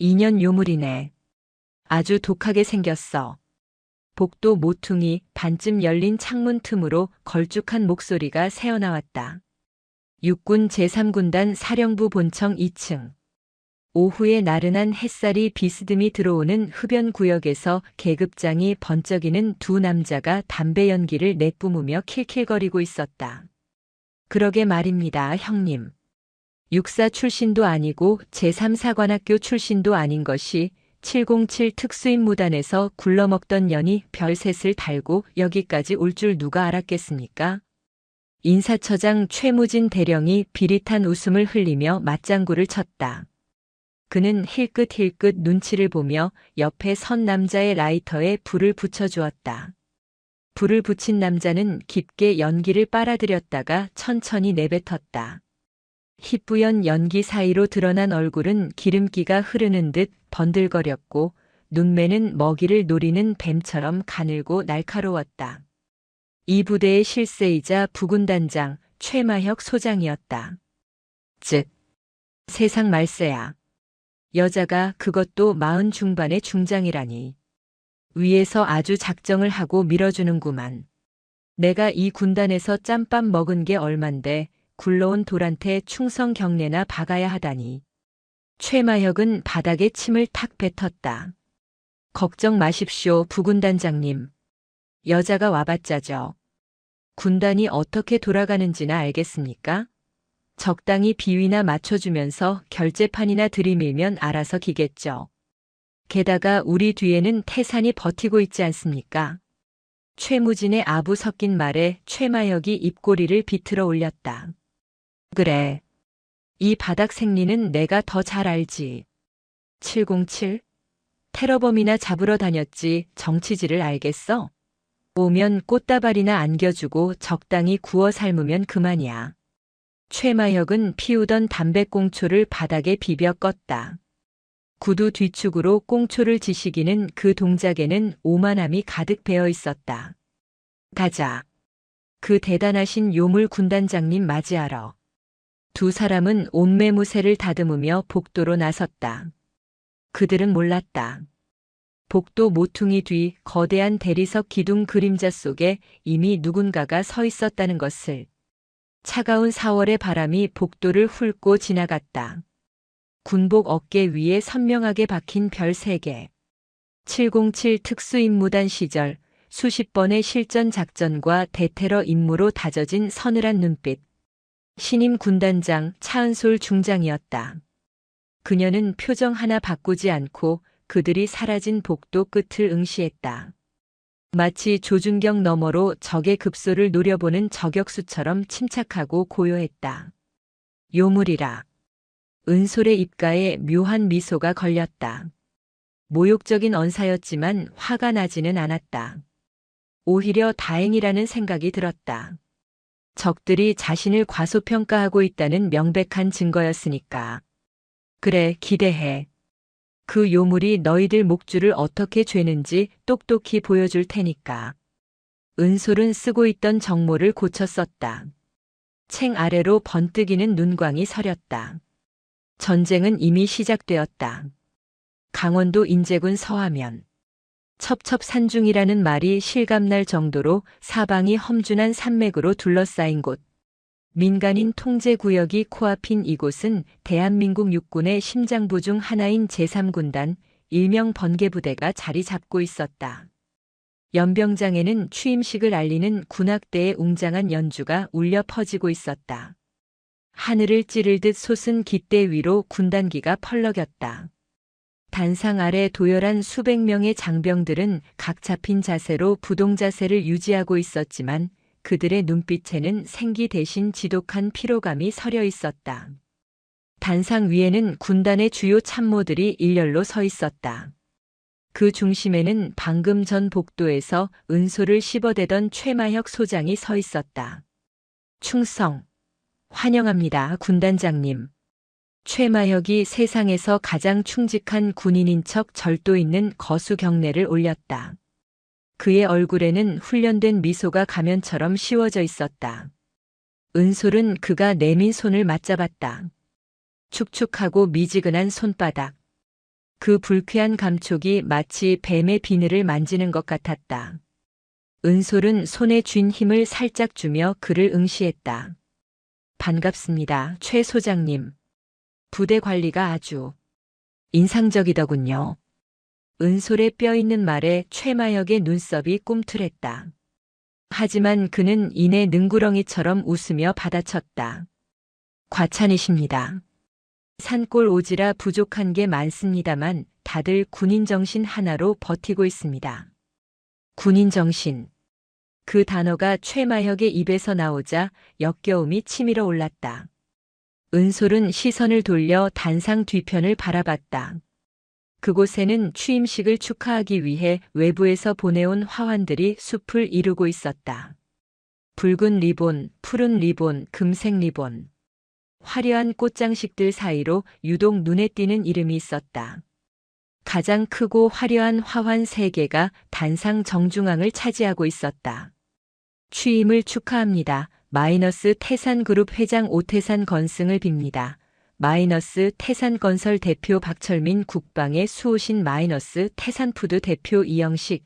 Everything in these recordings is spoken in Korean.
2년 요물이네. 아주 독하게 생겼어. 복도 모퉁이 반쯤 열린 창문 틈으로 걸쭉한 목소리가 새어나왔다. 육군 제3군단 사령부 본청 2층. 오후에 나른한 햇살이 비스듬히 들어오는 흡연 구역에서 계급장이 번쩍이는 두 남자가 담배 연기를 내뿜으며 킬킬거리고 있었다. 그러게 말입니다, 형님. 육사 출신도 아니고 제3사관학교 출신도 아닌 것이 707 특수임무단에서 굴러먹던 년이 별셋을 달고 여기까지 올 줄 누가 알았겠습니까? 인사처장 최무진 대령이 비릿한 웃음을 흘리며 맞장구를 쳤다. 그는 힐끗힐끗 눈치를 보며 옆에 선 남자의 라이터에 불을 붙여주었다. 불을 붙인 남자는 깊게 연기를 빨아들였다가 천천히 내뱉었다. 희뿌연 연기 사이로 드러난 얼굴은 기름기가 흐르는 듯 번들거렸고 눈매는 먹이를 노리는 뱀처럼 가늘고 날카로웠다. 이 부대의 실세이자 부군단장 최마혁 소장이었다. 즉, 세상 말세야. 여자가 그것도 40 중반의 중장이라니. 위에서 아주 작정을 하고 밀어주는구만. 내가 이 군단에서 짬밥 먹은 게 얼만데 굴러온 돌한테 충성 경례나 박아야 하다니. 최마혁은 바닥에 침을 탁 뱉었다. 걱정 마십시오, 부군단장님. 여자가 와봤자죠. 군단이 어떻게 돌아가는지나 알겠습니까? 적당히 비위나 맞춰주면서 결제판이나 들이밀면 알아서 기겠죠. 게다가 우리 뒤에는 태산이 버티고 있지 않습니까? 최무진의 아부 섞인 말에 최마혁이 입꼬리를 비틀어 올렸다. 그래. 이 바닥 생리는 내가 더 잘 알지. 707? 테러범이나 잡으러 다녔지 정치질을 알겠어? 오면 꽃다발이나 안겨주고 적당히 구워 삶으면 그만이야. 최마혁은 피우던 담배꽁초를 바닥에 비벼 껐다. 구두 뒤축으로 꽁초를 지시기는 그 동작에는 오만함이 가득 배어 있었다. 가자. 그 대단하신 요물 군단장님 맞이하러. 두 사람은 옷매무새를 다듬으며 복도로 나섰다. 그들은 몰랐다. 복도 모퉁이 뒤 거대한 대리석 기둥 그림자 속에 이미 누군가가 서 있었다는 것을. 차가운 4월의 바람이 복도를 훑고 지나갔다. 군복 어깨 위에 선명하게 박힌 별 3개. 707 특수임무단 시절 수십 번의 실전 작전과 대테러 임무로 다져진 서늘한 눈빛. 신임 군단장 차은솔 중장이었다. 그녀는 표정 하나 바꾸지 않고 그들이 사라진 복도 끝을 응시했다. 마치 조준경 너머로 적의 급소를 노려보는 저격수처럼 침착하고 고요했다. 요물이라. 은솔의 입가에 묘한 미소가 걸렸다. 모욕적인 언사였지만 화가 나지는 않았다. 오히려 다행이라는 생각이 들었다. 적들이 자신을 과소평가하고 있다는 명백한 증거였으니까. 그래, 기대해. 그 요물이 너희들 목줄을 어떻게 죄는지 똑똑히 보여줄 테니까. 은솔은 쓰고 있던 정모를 고쳐 썼다. 챙 아래로 번뜩이는 눈광이 서렸다. 전쟁은 이미 시작되었다. 강원도 인제군 서하면. 첩첩산중이라는 말이 실감날 정도로 사방이 험준한 산맥으로 둘러싸인 곳. 민간인 통제구역이 코앞인 이곳은 대한민국 육군의 심장부 중 하나인 제3군단 일명 번개부대가 자리 잡고 있었다. 연병장에는 취임식을 알리는 군악대의 웅장한 연주가 울려 퍼지고 있었다. 하늘을 찌르듯 솟은 깃대 위로 군단기가 펄럭였다. 단상 아래 도열한 수백 명의 장병들은 각 잡힌 자세로 부동자세를 유지하고 있었지만 그들의 눈빛에는 생기 대신 지독한 피로감이 서려 있었다. 단상 위에는 군단의 주요 참모들이 일렬로 서 있었다. 그 중심에는 방금 전 복도에서 은솔을 씹어대던 최마혁 소장이 서 있었다. 충성. 환영합니다, 군단장님. 최마혁이 세상에서 가장 충직한 군인인 척 절도 있는 거수 경례를 올렸다. 그의 얼굴에는 훈련된 미소가 가면처럼 씌워져 있었다. 은솔은 그가 내민 손을 맞잡았다. 축축하고 미지근한 손바닥. 그 불쾌한 감촉이 마치 뱀의 비늘을 만지는 것 같았다. 은솔은 손에 쥔 힘을 살짝 주며 그를 응시했다. 반갑습니다, 최 소장님. 부대 관리가 아주 인상적이더군요. 은솔의 뼈 있는 말에 최마혁의 눈썹이 꿈틀했다. 하지만 그는 이내 능구렁이처럼 웃으며 받아쳤다. 과찬이십니다. 산골 오지라 부족한 게 많습니다만 다들 군인 정신 하나로 버티고 있습니다. 군인 정신. 그 단어가 최마혁의 입에서 나오자 역겨움이 치밀어 올랐다. 은솔은 시선을 돌려 단상 뒤편을 바라봤다. 그곳에는 취임식을 축하하기 위해 외부에서 보내온 화환들이 숲을 이루고 있었다. 붉은 리본, 푸른 리본, 금색 리본. 화려한 꽃장식들 사이로 유독 눈에 띄는 이름이 있었다. 가장 크고 화려한 화환 3개가 단상 정중앙을 차지하고 있었다. 취임을 축하합니다. 마이너스 태산그룹 회장 오태산 건승을 빕니다. 마이너스 태산건설 대표 박철민 국방의 수호신 마이너스 태산푸드 대표 이영식.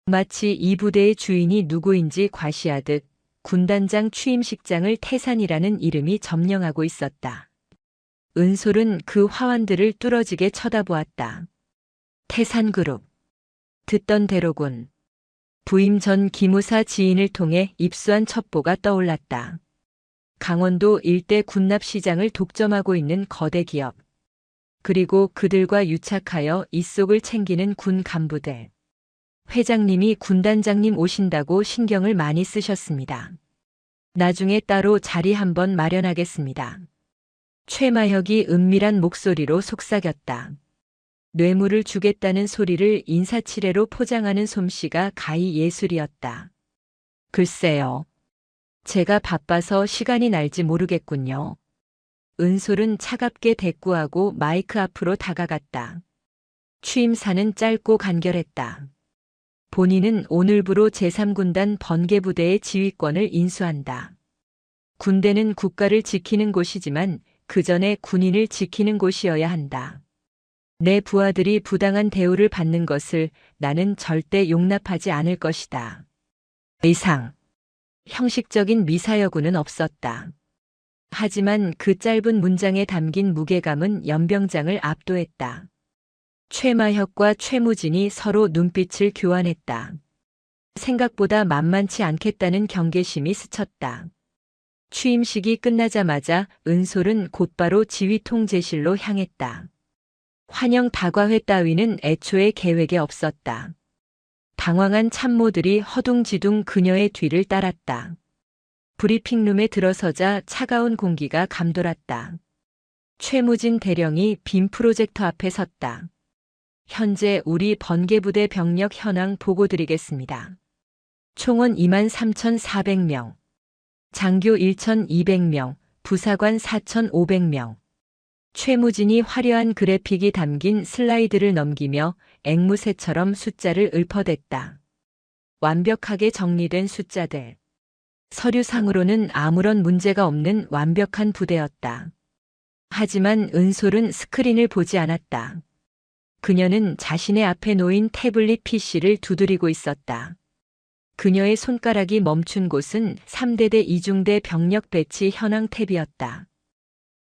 마치 이 부대의 주인이 누구인지 과시하듯 군단장 취임식장을 태산이라는 이름이 점령하고 있었다. 은솔은 그 화환들을 뚫어지게 쳐다보았다. 태산그룹. 듣던 대로군. 부임 전 기무사 지인을 통해 입수한 첩보가 떠올랐다. 강원도 일대 군납시장을 독점하고 있는 거대 기업. 그리고 그들과 유착하여 이속을 챙기는 군 간부들. 회장님이 군단장님 오신다고 신경을 많이 쓰셨습니다. 나중에 따로 자리 한번 마련하겠습니다. 최마혁이 은밀한 목소리로 속삭였다. 뇌물을 주겠다는 소리를 인사치레로 포장하는 솜씨가 가히 예술이었다. 글쎄요. 제가 바빠서 시간이 날지 모르겠군요. 은솔은 차갑게 대꾸하고 마이크 앞으로 다가갔다. 취임사는 짧고 간결했다. 본인은 오늘부로 제3군단 번개부대의 지휘권을 인수한다. 군대는 국가를 지키는 곳이지만 그 전에 군인을 지키는 곳이어야 한다. 내 부하들이 부당한 대우를 받는 것을 나는 절대 용납하지 않을 것이다. 이상. 형식적인 미사여구는 없었다. 하지만 그 짧은 문장에 담긴 무게감은 연병장을 압도했다. 최마혁과 최무진이 서로 눈빛을 교환했다. 생각보다 만만치 않겠다는 경계심이 스쳤다. 취임식이 끝나자마자 은솔은 곧바로 지휘통제실로 향했다. 환영 다과회 따위는 애초에 계획에 없었다. 당황한 참모들이 허둥지둥 그녀의 뒤를 따랐다. 브리핑룸에 들어서자 차가운 공기가 감돌았다. 최무진 대령이 빔 프로젝터 앞에 섰다. 현재 우리 번개부대 병력 현황 보고드리겠습니다. 총원 23,400명, 장교 1,200명, 부사관 4,500명. 최무진이 화려한 그래픽이 담긴 슬라이드를 넘기며 앵무새처럼 숫자를 읊어댔다. 완벽하게 정리된 숫자들. 서류상으로는 아무런 문제가 없는 완벽한 부대였다. 하지만 은솔은 스크린을 보지 않았다. 그녀는 자신의 앞에 놓인 태블릿 PC를 두드리고 있었다. 그녀의 손가락이 멈춘 곳은 3대대 이중대 병력 배치 현황 탭이었다.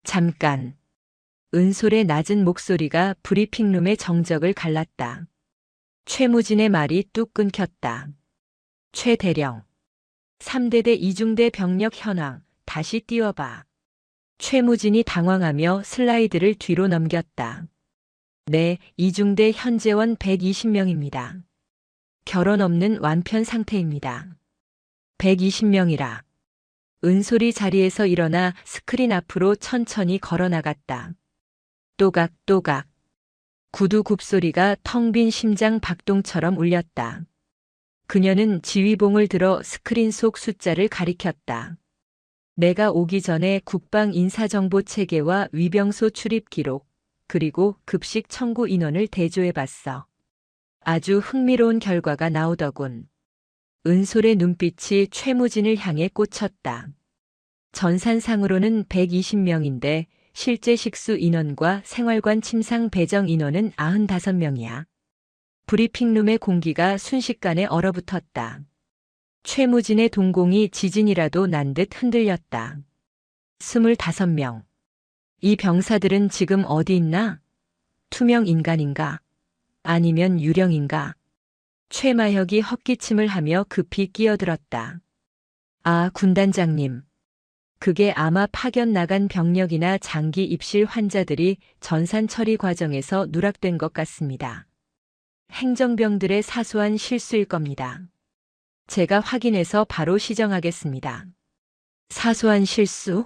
잠깐. 은솔의 낮은 목소리가 브리핑룸의 정적을 갈랐다. 최무진의 말이 뚝 끊겼다. 최 대령. 3대대 이중대 병력 현황, 다시 띄워봐. 최무진이 당황하며 슬라이드를 뒤로 넘겼다. 네, 이중대 현재원 120명입니다. 결혼 없는 완편 상태입니다. 120명이라. 은솔이 자리에서 일어나 스크린 앞으로 천천히 걸어나갔다. 또각또각. 구두 굽소리가 텅 빈 심장 박동처럼 울렸다. 그녀는 지휘봉을 들어 스크린 속 숫자를 가리켰다. 내가 오기 전에 국방 인사정보 체계와 위병소 출입 기록, 그리고 급식 청구 인원을 대조해봤어. 아주 흥미로운 결과가 나오더군. 은솔의 눈빛이 최무진을 향해 꽂혔다. 전산상으로는 120명인데 실제 식수 인원과 생활관 침상 배정 인원은 95명이야. 브리핑룸의 공기가 순식간에 얼어붙었다. 최무진의 동공이 지진이라도 난 듯 흔들렸다. 25명. 이 병사들은 지금 어디 있나? 투명 인간인가? 아니면 유령인가? 최마혁이 헛기침을 하며 급히 끼어들었다. 아, 군단장님. 그게 아마 파견 나간 병력이나 장기 입실 환자들이 전산 처리 과정에서 누락된 것 같습니다. 행정병들의 사소한 실수일 겁니다. 제가 확인해서 바로 시정하겠습니다. 사소한 실수?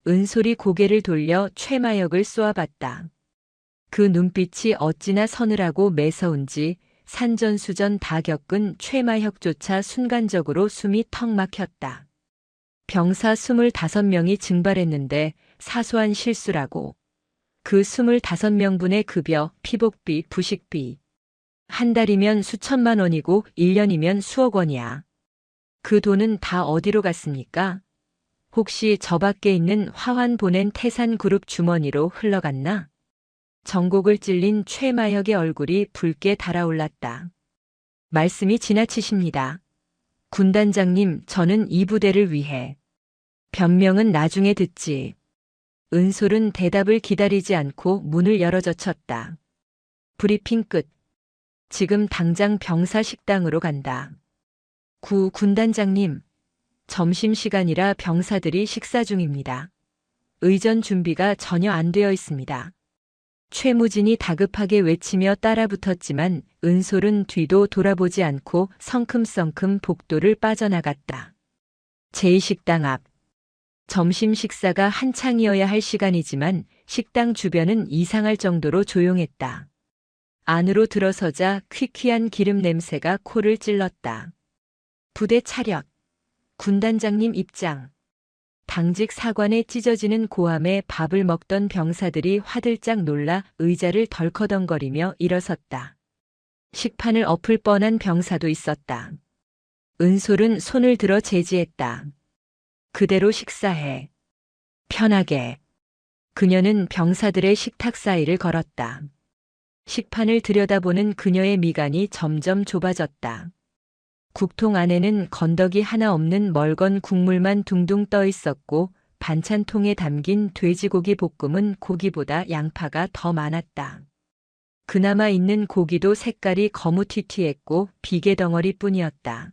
은솔이 고개를 돌려 최마혁을 쏘아봤다. 그 눈빛이 어찌나 서늘하고 매서운지 산전수전 다 겪은 최마혁조차 순간적으로 숨이 턱 막혔다. 병사 25명이 증발했는데 사소한 실수라고. 그 25명분의 급여, 피복비, 부식비. 한 달이면 수천만 원이고 1년이면 수억 원이야. 그 돈은 다 어디로 갔습니까? 혹시 저 밖에 있는 화환 보낸 태산그룹 주머니로 흘러갔나? 전곡을 찔린 최마혁의 얼굴이 붉게 달아올랐다. 말씀이 지나치십니다. 군단장님, 저는 이 부대를 위해. 변명은 나중에 듣지. 은솔은 대답을 기다리지 않고 문을 열어젖혔다. 브리핑 끝. 지금 당장 병사 식당으로 간다. 군단장님. 점심시간이라 병사들이 식사 중입니다. 의전 준비가 전혀 안 되어 있습니다. 최무진이 다급하게 외치며 따라붙었지만 은솔은 뒤도 돌아보지 않고 성큼성큼 복도를 빠져나갔다. 제2식당 앞. 점심 식사가 한창이어야 할 시간이지만 식당 주변은 이상할 정도로 조용했다. 안으로 들어서자 퀴퀴한 기름 냄새가 코를 찔렀다. 부대 차렷. 군단장님 입장. 당직 사관에 찢어지는 고함에 밥을 먹던 병사들이 화들짝 놀라 의자를 덜커덩거리며 일어섰다. 식판을 엎을 뻔한 병사도 있었다. 은솔은 손을 들어 제지했다. 그대로 식사해. 편하게. 그녀는 병사들의 식탁 사이를 걸었다. 식판을 들여다보는 그녀의 미간이 점점 좁아졌다. 국통 안에는 건더기 하나 없는 멀건 국물만 둥둥 떠 있었고 반찬통에 담긴 돼지고기 볶음은 고기보다 양파가 더 많았다. 그나마 있는 고기도 색깔이 거무튀튀했고 비계덩어리뿐이었다.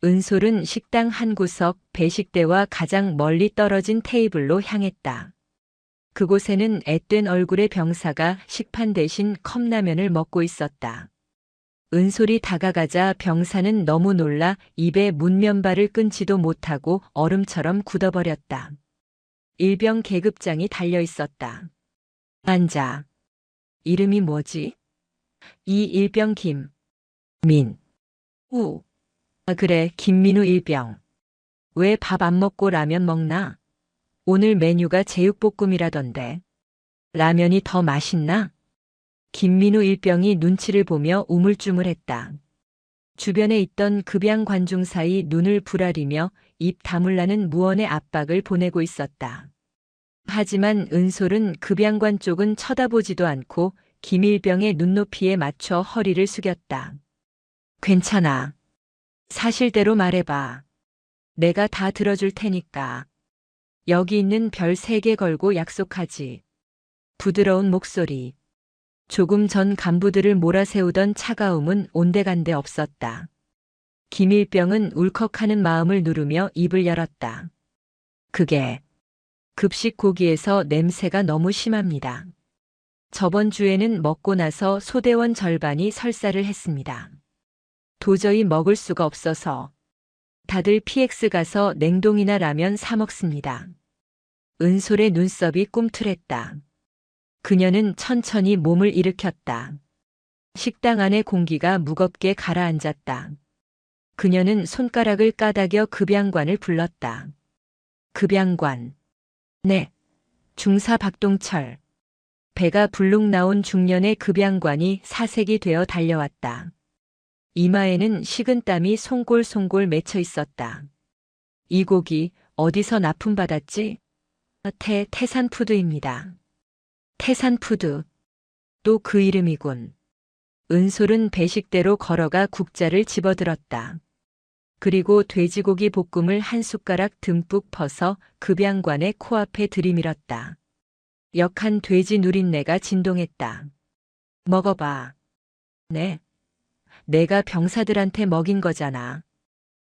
은솔은 식당 한 구석 배식대와 가장 멀리 떨어진 테이블로 향했다. 그곳에는 앳된 얼굴의 병사가 식판 대신 컵라면을 먹고 있었다. 은솔이 다가가자 병사는 너무 놀라 입에 문면발을 끊지도 못하고 얼음처럼 굳어버렸다. 일병 계급장이 달려 있었다. 앉아. 이름이 뭐지? 이 일병 김민우. 아, 그래, 김민우 일병. 왜 밥 안 먹고 라면 먹나? 오늘 메뉴가 제육볶음이라던데. 라면이 더 맛있나? 김민우 일병이 눈치를 보며 우물쭈물했다. 주변에 있던 급양 관중 사이 눈을 부라리며 입 다물라는 무언의 압박을 보내고 있었다. 하지만 은솔은 급양관 쪽은 쳐다보지도 않고 김일병의 눈높이에 맞춰 허리를 숙였다. 괜찮아. 사실대로 말해봐. 내가 다 들어줄 테니까. 여기 있는 별 3개 걸고 약속하지. 부드러운 목소리. 조금 전 간부들을 몰아세우던 차가움은 온데간데 없었다. 김일병은 울컥하는 마음을 누르며 입을 열었다. 그게 급식 고기에서 냄새가 너무 심합니다. 저번 주에는 먹고 나서 소대원 절반이 설사를 했습니다. 도저히 먹을 수가 없어서 다들 PX 가서 냉동이나 라면 사 먹습니다. 은솔의 눈썹이 꿈틀했다. 그녀는 천천히 몸을 일으켰다. 식당 안의 공기가 무겁게 가라앉았다. 그녀는 손가락을 까닥여 급양관을 불렀다. 급양관. 네. 중사 박동철. 배가 불룩 나온 중년의 급양관이 사색이 되어 달려왔다. 이마에는 식은땀이 송골송골 맺혀 있었다. 이 고기 어디서 납품받았지? 태산푸드입니다. 태산푸드. 또 그 이름이군. 은솔은 배식대로 걸어가 국자를 집어들었다. 그리고 돼지고기 볶음을 한 숟가락 듬뿍 퍼서 급양관의 코앞에 들이밀었다. 역한 돼지 누린내가 진동했다. 먹어봐. 네. 내가 병사들한테 먹인 거잖아.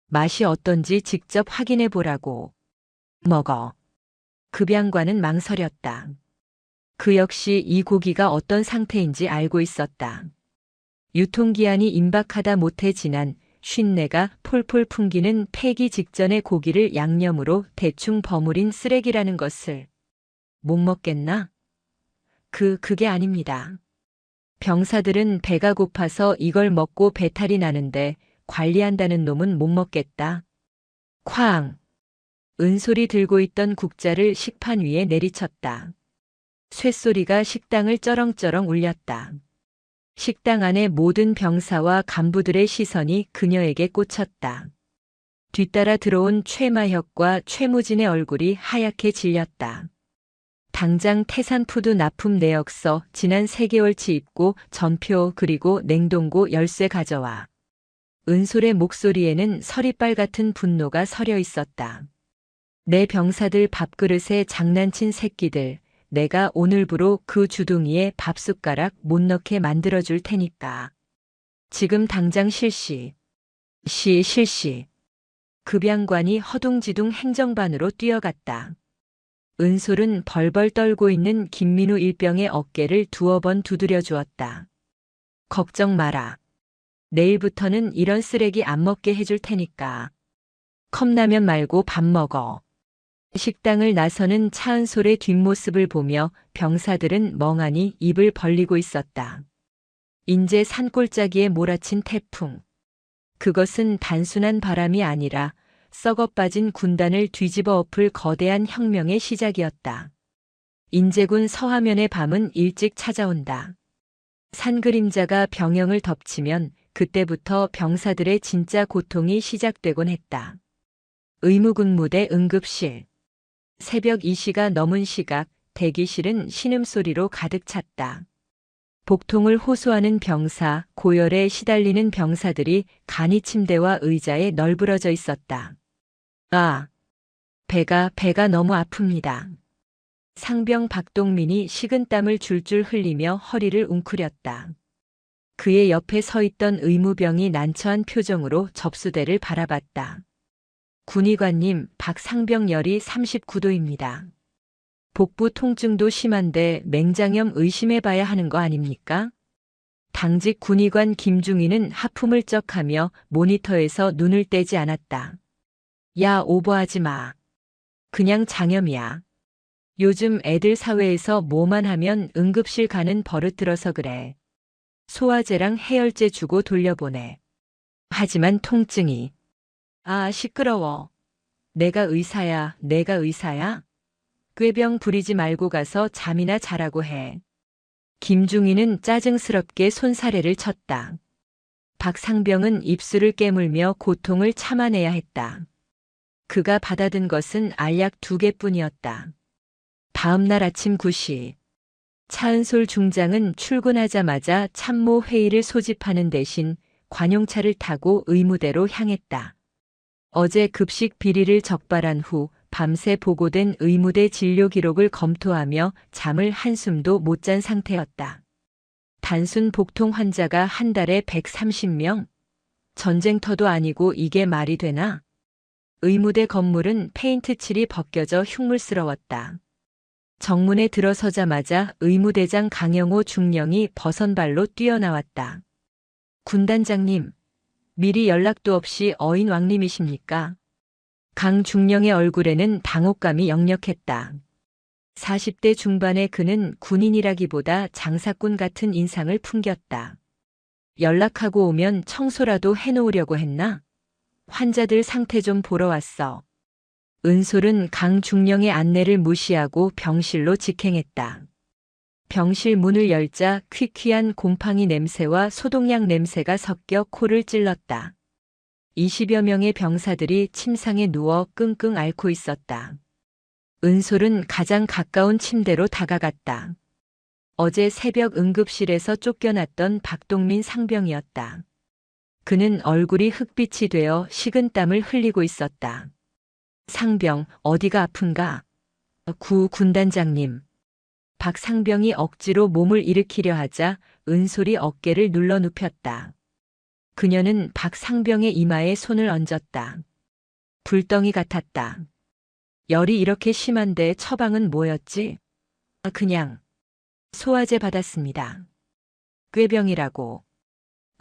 맛이 어떤지 직접 확인해 보라고. 먹어. 급양관은 망설였다. 그 역시 이 고기가 어떤 상태인지 알고 있었다. 유통기한이 임박하다 못해 지난 쉰내가 폴폴 풍기는 폐기 직전의 고기를 양념으로 대충 버무린 쓰레기라는 것을. 못 먹겠나? 그게 아닙니다. 병사들은 배가 고파서 이걸 먹고 배탈이 나는데 관리한다는 놈은 못 먹겠다. 쾅! 은솔이 들고 있던 국자를 식판 위에 내리쳤다. 쇳소리가 식당을 쩌렁쩌렁 울렸다. 식당 안의 모든 병사와 간부들의 시선이 그녀에게 꽂혔다. 뒤따라 들어온 최마혁과 최무진의 얼굴이 하얗게 질렸다. 당장 태산푸드 납품 내역서 지난 3개월치 입고 전표 그리고 냉동고 열쇠 가져와. 은솔의 목소리에는 서리빨 같은 분노가 서려 있었다. 내 병사들 밥그릇에 장난친 새끼들, 내가 오늘부로 그 주둥이에 밥숟가락 못 넣게 만들어줄 테니까. 지금 당장 실시. 실시. 급양관이 허둥지둥 행정반으로 뛰어갔다. 은솔은 벌벌 떨고 있는 김민우 일병의 어깨를 두어 번 두드려 주었다. 걱정 마라. 내일부터는 이런 쓰레기 안 먹게 해줄 테니까. 컵라면 말고 밥 먹어. 식당을 나서는 차은솔의 뒷모습을 보며 병사들은 멍하니 입을 벌리고 있었다. 인제 산골짜기에 몰아친 태풍. 그것은 단순한 바람이 아니라 썩어 빠진 군단을 뒤집어 엎을 거대한 혁명의 시작이었다. 인제군 서하면의 밤은 일찍 찾아온다. 산 그림자가 병영을 덮치면 그때부터 병사들의 진짜 고통이 시작되곤 했다. 의무근무대 응급실. 새벽 2시가 넘은 시각, 대기실은 신음소리로 가득 찼다. 복통을 호소하는 병사, 고열에 시달리는 병사들이 간이 침대와 의자에 널브러져 있었다. 아, 배가 너무 아픕니다. 상병 박동민이 식은땀을 줄줄 흘리며 허리를 웅크렸다. 그의 옆에 서 있던 의무병이 난처한 표정으로 접수대를 바라봤다. 군의관님, 박상병열이 39도입니다. 복부 통증도 심한데 맹장염 의심해봐야 하는 거 아닙니까? 당직 군의관 김중희는 하품을 쩍하며 모니터에서 눈을 떼지 않았다. 야, 오버하지 마. 그냥 장염이야. 요즘 애들 사회에서 뭐만 하면 응급실 가는 버릇 들어서 그래. 소화제랑 해열제 주고 돌려보내. 하지만 통증이. 아, 시끄러워. 내가 의사야, 내가 의사야? 꾀병 부리지 말고 가서 잠이나 자라고 해. 김중희는 짜증스럽게 손사래를 쳤다. 박상병은 입술을 깨물며 고통을 참아내야 했다. 그가 받아든 것은 알약 2개뿐이었다. 다음 날 아침 9시. 차은솔 중장은 출근하자마자 참모 회의를 소집하는 대신 관용차를 타고 의무대로 향했다. 어제 급식 비리를 적발한 후 밤새 보고된 의무대 진료 기록을 검토하며 잠을 한숨도 못 잔 상태였다. 단순 복통 환자가 한 달에 130명? 전쟁터도 아니고 이게 말이 되나? 의무대 건물은 페인트 칠이 벗겨져 흉물스러웠다. 정문에 들어서자마자 의무대장 강영호 중령이 버선발로 뛰어나왔다. 군단장님, 미리 연락도 없이 어인 왕림이십니까? 강 중령의 얼굴에는 당혹감이 역력했다. 40대 중반의 그는 군인이라기보다 장사꾼 같은 인상을 풍겼다. 연락하고 오면 청소라도 해놓으려고 했나? 환자들 상태 좀 보러 왔어. 은솔은 강 중령의 안내를 무시하고 병실로 직행했다. 병실 문을 열자 퀴퀴한 곰팡이 냄새와 소독약 냄새가 섞여 코를 찔렀다. 20여 명의 병사들이 침상에 누워 끙끙 앓고 있었다. 은솔은 가장 가까운 침대로 다가갔다. 어제 새벽 응급실에서 쫓겨났던 박동민 상병이었다. 그는 얼굴이 흑빛이 되어 식은땀을 흘리고 있었다. 상병, 어디가 아픈가? 구 군단장님. 박 상병이 억지로 몸을 일으키려 하자 은솔이 어깨를 눌러 눕혔다. 그녀는 박 상병의 이마에 손을 얹었다. 불덩이 같았다. 열이 이렇게 심한데 처방은 뭐였지? 그냥 소화제 받았습니다. 꾀병이라고.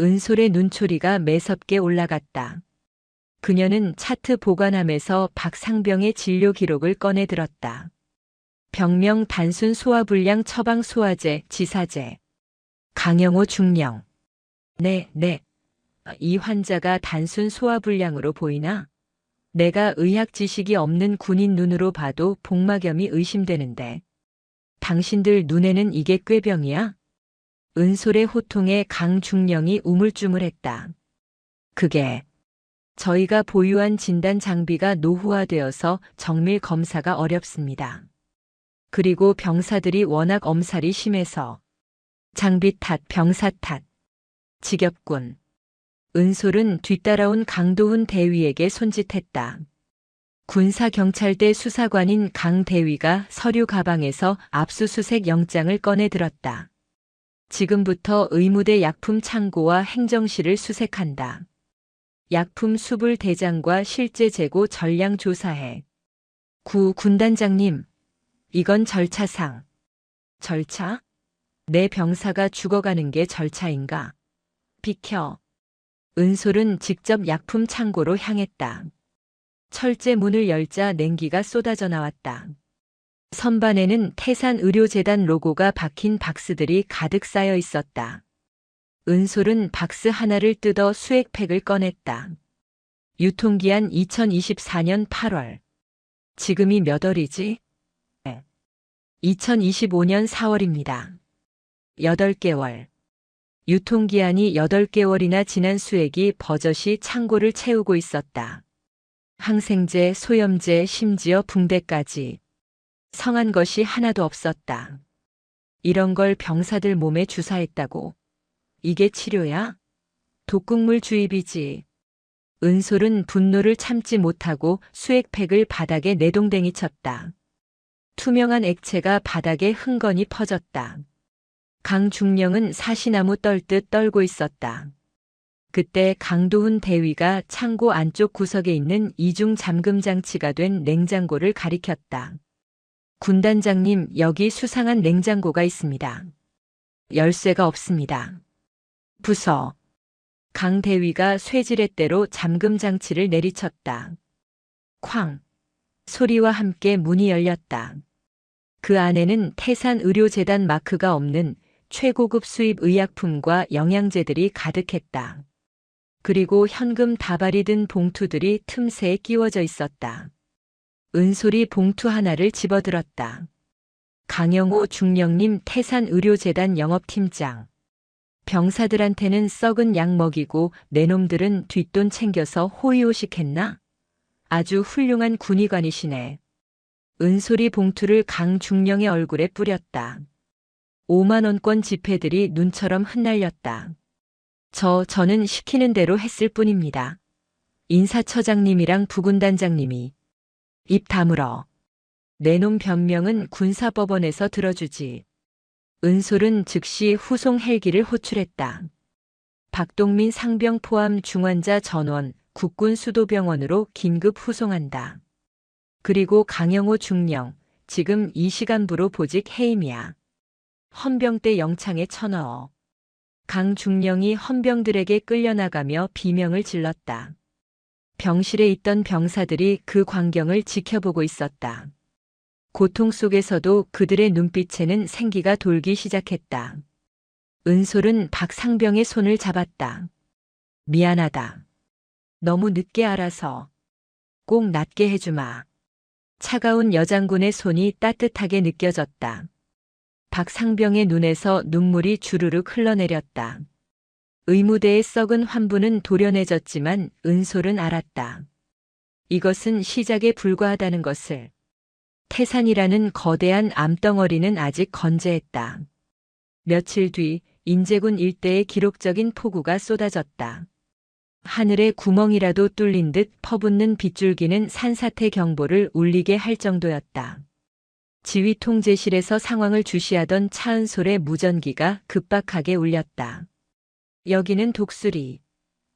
은솔의 눈초리가 매섭게 올라갔다. 그녀는 차트 보관함에서 박 상병의 진료 기록을 꺼내 들었다. 병명 단순 소화불량 처방 소화제, 지사제. 강영호 중령. 네. 이 환자가 단순 소화불량으로 보이나? 내가 의학 지식이 없는 군인 눈으로 봐도 복막염이 의심되는데. 당신들 눈에는 이게 꾀병이야? 은솔의 호통에 강중령이 우물쭈물했다. 그게 저희가 보유한 진단 장비가 노후화되어서 정밀 검사가 어렵습니다. 그리고 병사들이 워낙 엄살이 심해서 장비 탓, 병사 탓. 지겹군. 은솔은 뒤따라온 강도훈 대위에게 손짓했다. 군사경찰대 수사관인 강 대위가 서류 가방에서 압수수색 영장을 꺼내 들었다. 지금부터 의무대 약품 창고와 행정실을 수색한다. 약품 수불 대장과 실제 재고 전량 조사해. 구 군단장님, 이건 절차상. 절차? 내 병사가 죽어가는 게 절차인가? 비켜. 은솔은 직접 약품 창고로 향했다. 철제 문을 열자 냉기가 쏟아져 나왔다. 선반에는 태산의료재단 로고가 박힌 박스들이 가득 쌓여 있었다. 은솔은 박스 하나를 뜯어 수액팩을 꺼냈다. 유통기한 2024년 8월. 지금이 몇 월이지? 2025년 4월입니다. 8개월. 유통기한이 8개월이나 지난 수액이 버젓이 창고를 채우고 있었다. 항생제, 소염제, 심지어 붕대까지. 성한 것이 하나도 없었다. 이런 걸 병사들 몸에 주사했다고. 이게 치료야? 독극물 주입이지. 은솔은 분노를 참지 못하고 수액팩을 바닥에 내동댕이 쳤다. 투명한 액체가 바닥에 흥건히 퍼졌다. 강중령은 사시나무 떨듯 떨고 있었다. 그때 강도훈 대위가 창고 안쪽 구석에 있는 이중 잠금 장치가 된 냉장고를 가리켰다. 군단장님, 여기 수상한 냉장고가 있습니다. 열쇠가 없습니다. 부서. 강 대위가 쇠지렛대로 잠금 장치를 내리쳤다. 쾅. 소리와 함께 문이 열렸다. 그 안에는 태산의료재단 마크가 없는 최고급 수입 의약품과 영양제들이 가득했다. 그리고 현금 다발이 든 봉투들이 틈새에 끼워져 있었다. 은솔이 봉투 하나를 집어들었다. 강영호 중령님, 태산의료재단 영업팀장. 병사들한테는 썩은 약 먹이고 내 놈들은 뒷돈 챙겨서 호의호식했나? 아주 훌륭한 군의관이시네. 은솔이 봉투를 강중령의 얼굴에 뿌렸다. 5만 원권 지폐들이 눈처럼 흩날렸다. 저는 시키는 대로 했을 뿐입니다. 인사처장님이랑 부군단장님이. 입 다물어. 내놈 변명은 군사법원에서 들어주지. 은솔은 즉시 후송 헬기를 호출했다. 박동민 상병 포함 중환자 전원 국군수도병원으로 긴급 후송한다. 그리고 강영호 중령, 지금 이 시간부로 보직 해임이야. 헌병대 영창에 쳐넣어. 강 중령이 헌병들에게 끌려나가며 비명을 질렀다. 병실에 있던 병사들이 그 광경을 지켜보고 있었다. 고통 속에서도 그들의 눈빛에는 생기가 돌기 시작했다. 은솔은 박 상병의 손을 잡았다. 미안하다. 너무 늦게 알아서. 꼭 낫게 해주마. 차가운 여장군의 손이 따뜻하게 느껴졌다. 박 상병의 눈에서 눈물이 주르륵 흘러내렸다. 의무대의 썩은 환부는 도련해졌지만 은솔은 알았다. 이것은 시작에 불과하다는 것을. 태산이라는 거대한 암덩어리는 아직 건재했다. 며칠 뒤 인제군 일대에 기록적인 폭우가 쏟아졌다. 하늘에 구멍이라도 뚫린 듯 퍼붓는 빗줄기는 산사태 경보를 울리게 할 정도였다. 지휘통제실에서 상황을 주시하던 차은솔의 무전기가 급박하게 울렸다. 여기는 독수리.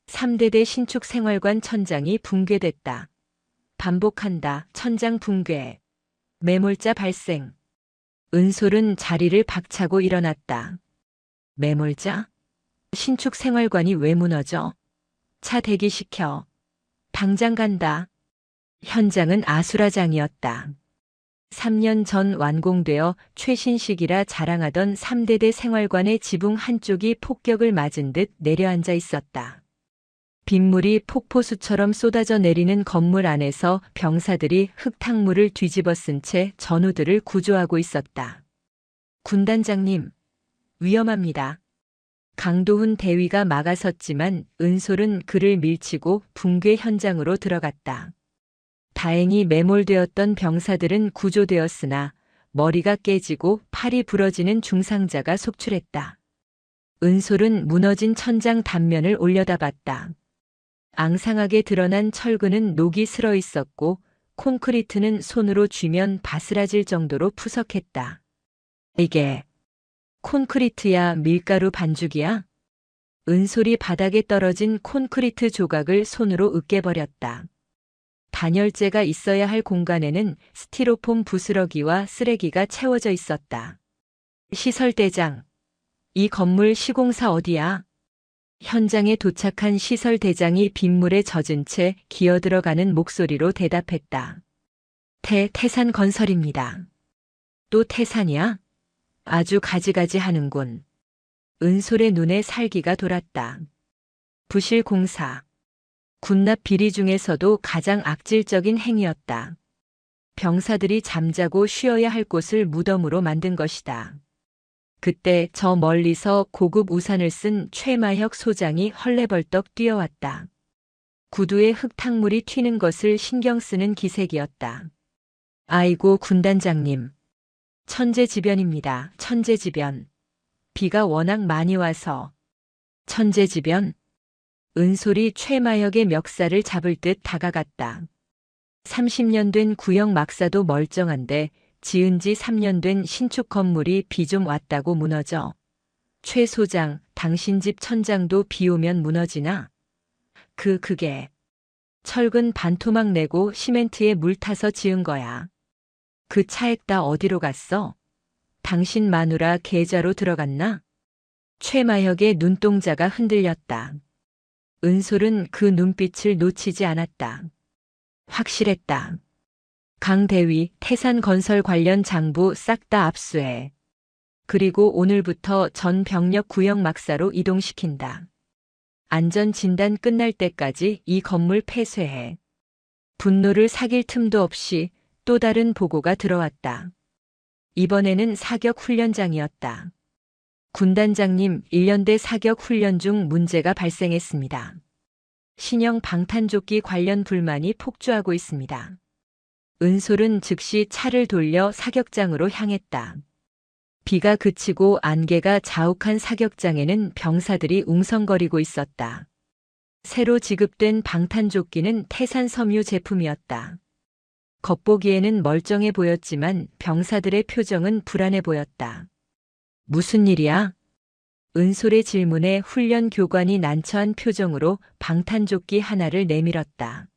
3대대 신축생활관 천장이 붕괴됐다. 반복한다. 천장 붕괴. 매몰자 발생. 은솔은 자리를 박차고 일어났다. 매몰자? 신축생활관이 왜 무너져? 차 대기시켜. 당장 간다. 현장은 아수라장이었다. 3년 전 완공되어 최신식이라 자랑하던 3대대 생활관의 지붕 한쪽이 폭격을 맞은 듯 내려앉아 있었다. 빗물이 폭포수처럼 쏟아져 내리는 건물 안에서 병사들이 흙탕물을 뒤집어 쓴 채 전우들을 구조하고 있었다. 군단장님, 위험합니다. 강도훈 대위가 막아섰지만 은솔은 그를 밀치고 붕괴 현장으로 들어갔다. 다행히 매몰되었던 병사들은 구조되었으나 머리가 깨지고 팔이 부러지는 중상자가 속출했다. 은솔은 무너진 천장 단면을 올려다봤다. 앙상하게 드러난 철근은 녹이 슬어 있었고 콘크리트는 손으로 쥐면 바스라질 정도로 푸석했다. 이게 콘크리트야 밀가루 반죽이야? 은솔이 바닥에 떨어진 콘크리트 조각을 손으로 으깨버렸다. 단열재가 있어야 할 공간에는 스티로폼 부스러기와 쓰레기가 채워져 있었다. 시설대장, 이 건물 시공사 어디야? 현장에 도착한 시설대장이 빗물에 젖은 채 기어들어가는 목소리로 대답했다. 태산건설입니다. 또 태산이야? 아주 가지가지 하는군. 은솔의 눈에 살기가 돌았다. 부실공사. 군납 비리 중에서도 가장 악질적인 행위였다. 병사들이 잠자고 쉬어야 할 곳을 무덤으로 만든 것이다. 그때 저 멀리서 고급 우산을 쓴 최마혁 소장이 헐레벌떡 뛰어왔다. 구두에 흙탕물이 튀는 것을 신경 쓰는 기색이었다. 아이고 군단장님. 천재지변입니다. 천재지변. 비가 워낙 많이 와서. 천재지변? 은솔이 최마혁의 멱살을 잡을 듯 다가갔다. 30년 된 구형 막사도 멀쩡한데 지은 지 3년 된 신축 건물이 비 좀 왔다고 무너져. 최 소장, 당신 집 천장도 비 오면 무너지나? 그게 철근 반토막 내고 시멘트에 물 타서 지은 거야. 그 차액 다 어디로 갔어? 당신 마누라 계좌로 들어갔나? 최마혁의 눈동자가 흔들렸다. 은솔은 그 눈빛을 놓치지 않았다. 확실했다. 강 대위, 태산건설 관련 장부 싹 다 압수해. 그리고 오늘부터 전 병력 구형 막사로 이동시킨다. 안전진단 끝날 때까지 이 건물 폐쇄해. 분노를 사귈 틈도 없이 또 다른 보고가 들어왔다. 이번에는 사격 훈련장이었다. 군단장님, 1년대 사격 훈련 중 문제가 발생했습니다. 신형 방탄조끼 관련 불만이 폭주하고 있습니다. 은솔은 즉시 차를 돌려 사격장으로 향했다. 비가 그치고 안개가 자욱한 사격장에는 병사들이 웅성거리고 있었다. 새로 지급된 방탄조끼는 태산섬유 제품이었다. 겉보기에는 멀쩡해 보였지만 병사들의 표정은 불안해 보였다. 무슨 일이야? 은솔의 질문에 훈련 교관이 난처한 표정으로 방탄조끼 하나를 내밀었다.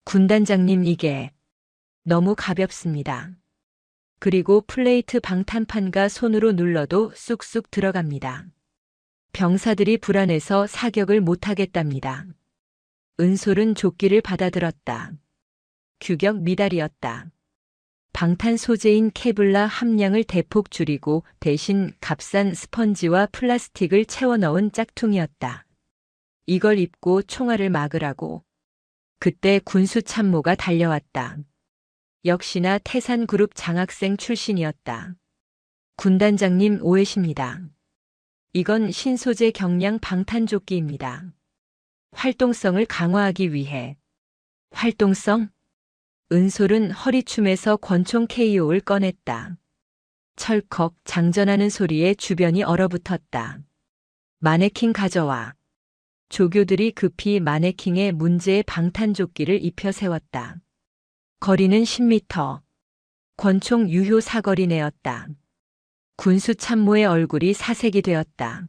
군단장님, 이게 너무 가볍습니다. 그리고 플레이트 방탄판가 손으로 눌러도 쑥쑥 들어갑니다. 병사들이 불안해서 사격을 못하겠답니다. 은솔은 조끼를 받아들었다. 규격 미달이었다. 방탄 소재인 케블라 함량을 대폭 줄이고 대신 값싼 스펀지와 플라스틱을 채워 넣은 짝퉁이었다. 이걸 입고 총알을 막으라고. 그때 군수 참모가 달려왔다. 역시나 태산그룹 장학생 출신이었다. 군단장님 오해십니다. 이건 신소재 경량 방탄조끼입니다. 활동성을 강화하기 위해. 활동성? 은솔은 허리춤에서 권총 KO를 꺼냈다. 철컥 장전하는 소리에 주변이 얼어붙었다. 마네킹 가져와. 조교들이 급히 마네킹에 문제의 방탄조끼를 입혀 세웠다. 거리는 10m. 권총 유효 사거리 내었다. 군수 참모의 얼굴이 사색이 되었다.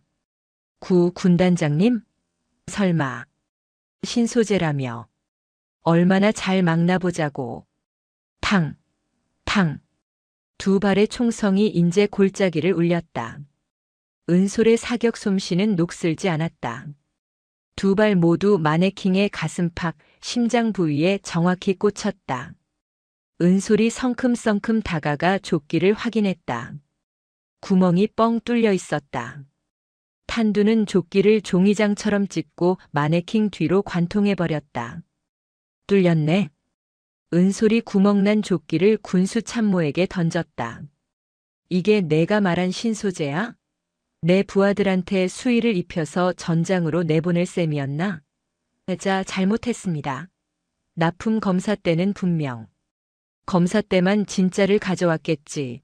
군단장님? 설마 신소재라며. 얼마나 잘 막나 보자고. 탕, 탕. 두 발의 총성이 인제 골짜기를 울렸다. 은솔의 사격 솜씨는 녹슬지 않았다. 두 발 모두 마네킹의 가슴팍, 심장 부위에 정확히 꽂혔다. 은솔이 성큼성큼 다가가 조끼를 확인했다. 구멍이 뻥 뚫려 있었다. 탄두는 조끼를 종이장처럼 찢고 마네킹 뒤로 관통해버렸다. 뚫렸네. 은솔이 구멍난 조끼를 군수 참모에게 던졌다. 이게 내가 말한 신소재야? 내 부하들한테 수의를 입혀서 전장으로 내보낼 셈이었나? 자, 잘못했습니다. 납품 검사 때는 분명. 검사 때만 진짜를 가져왔겠지.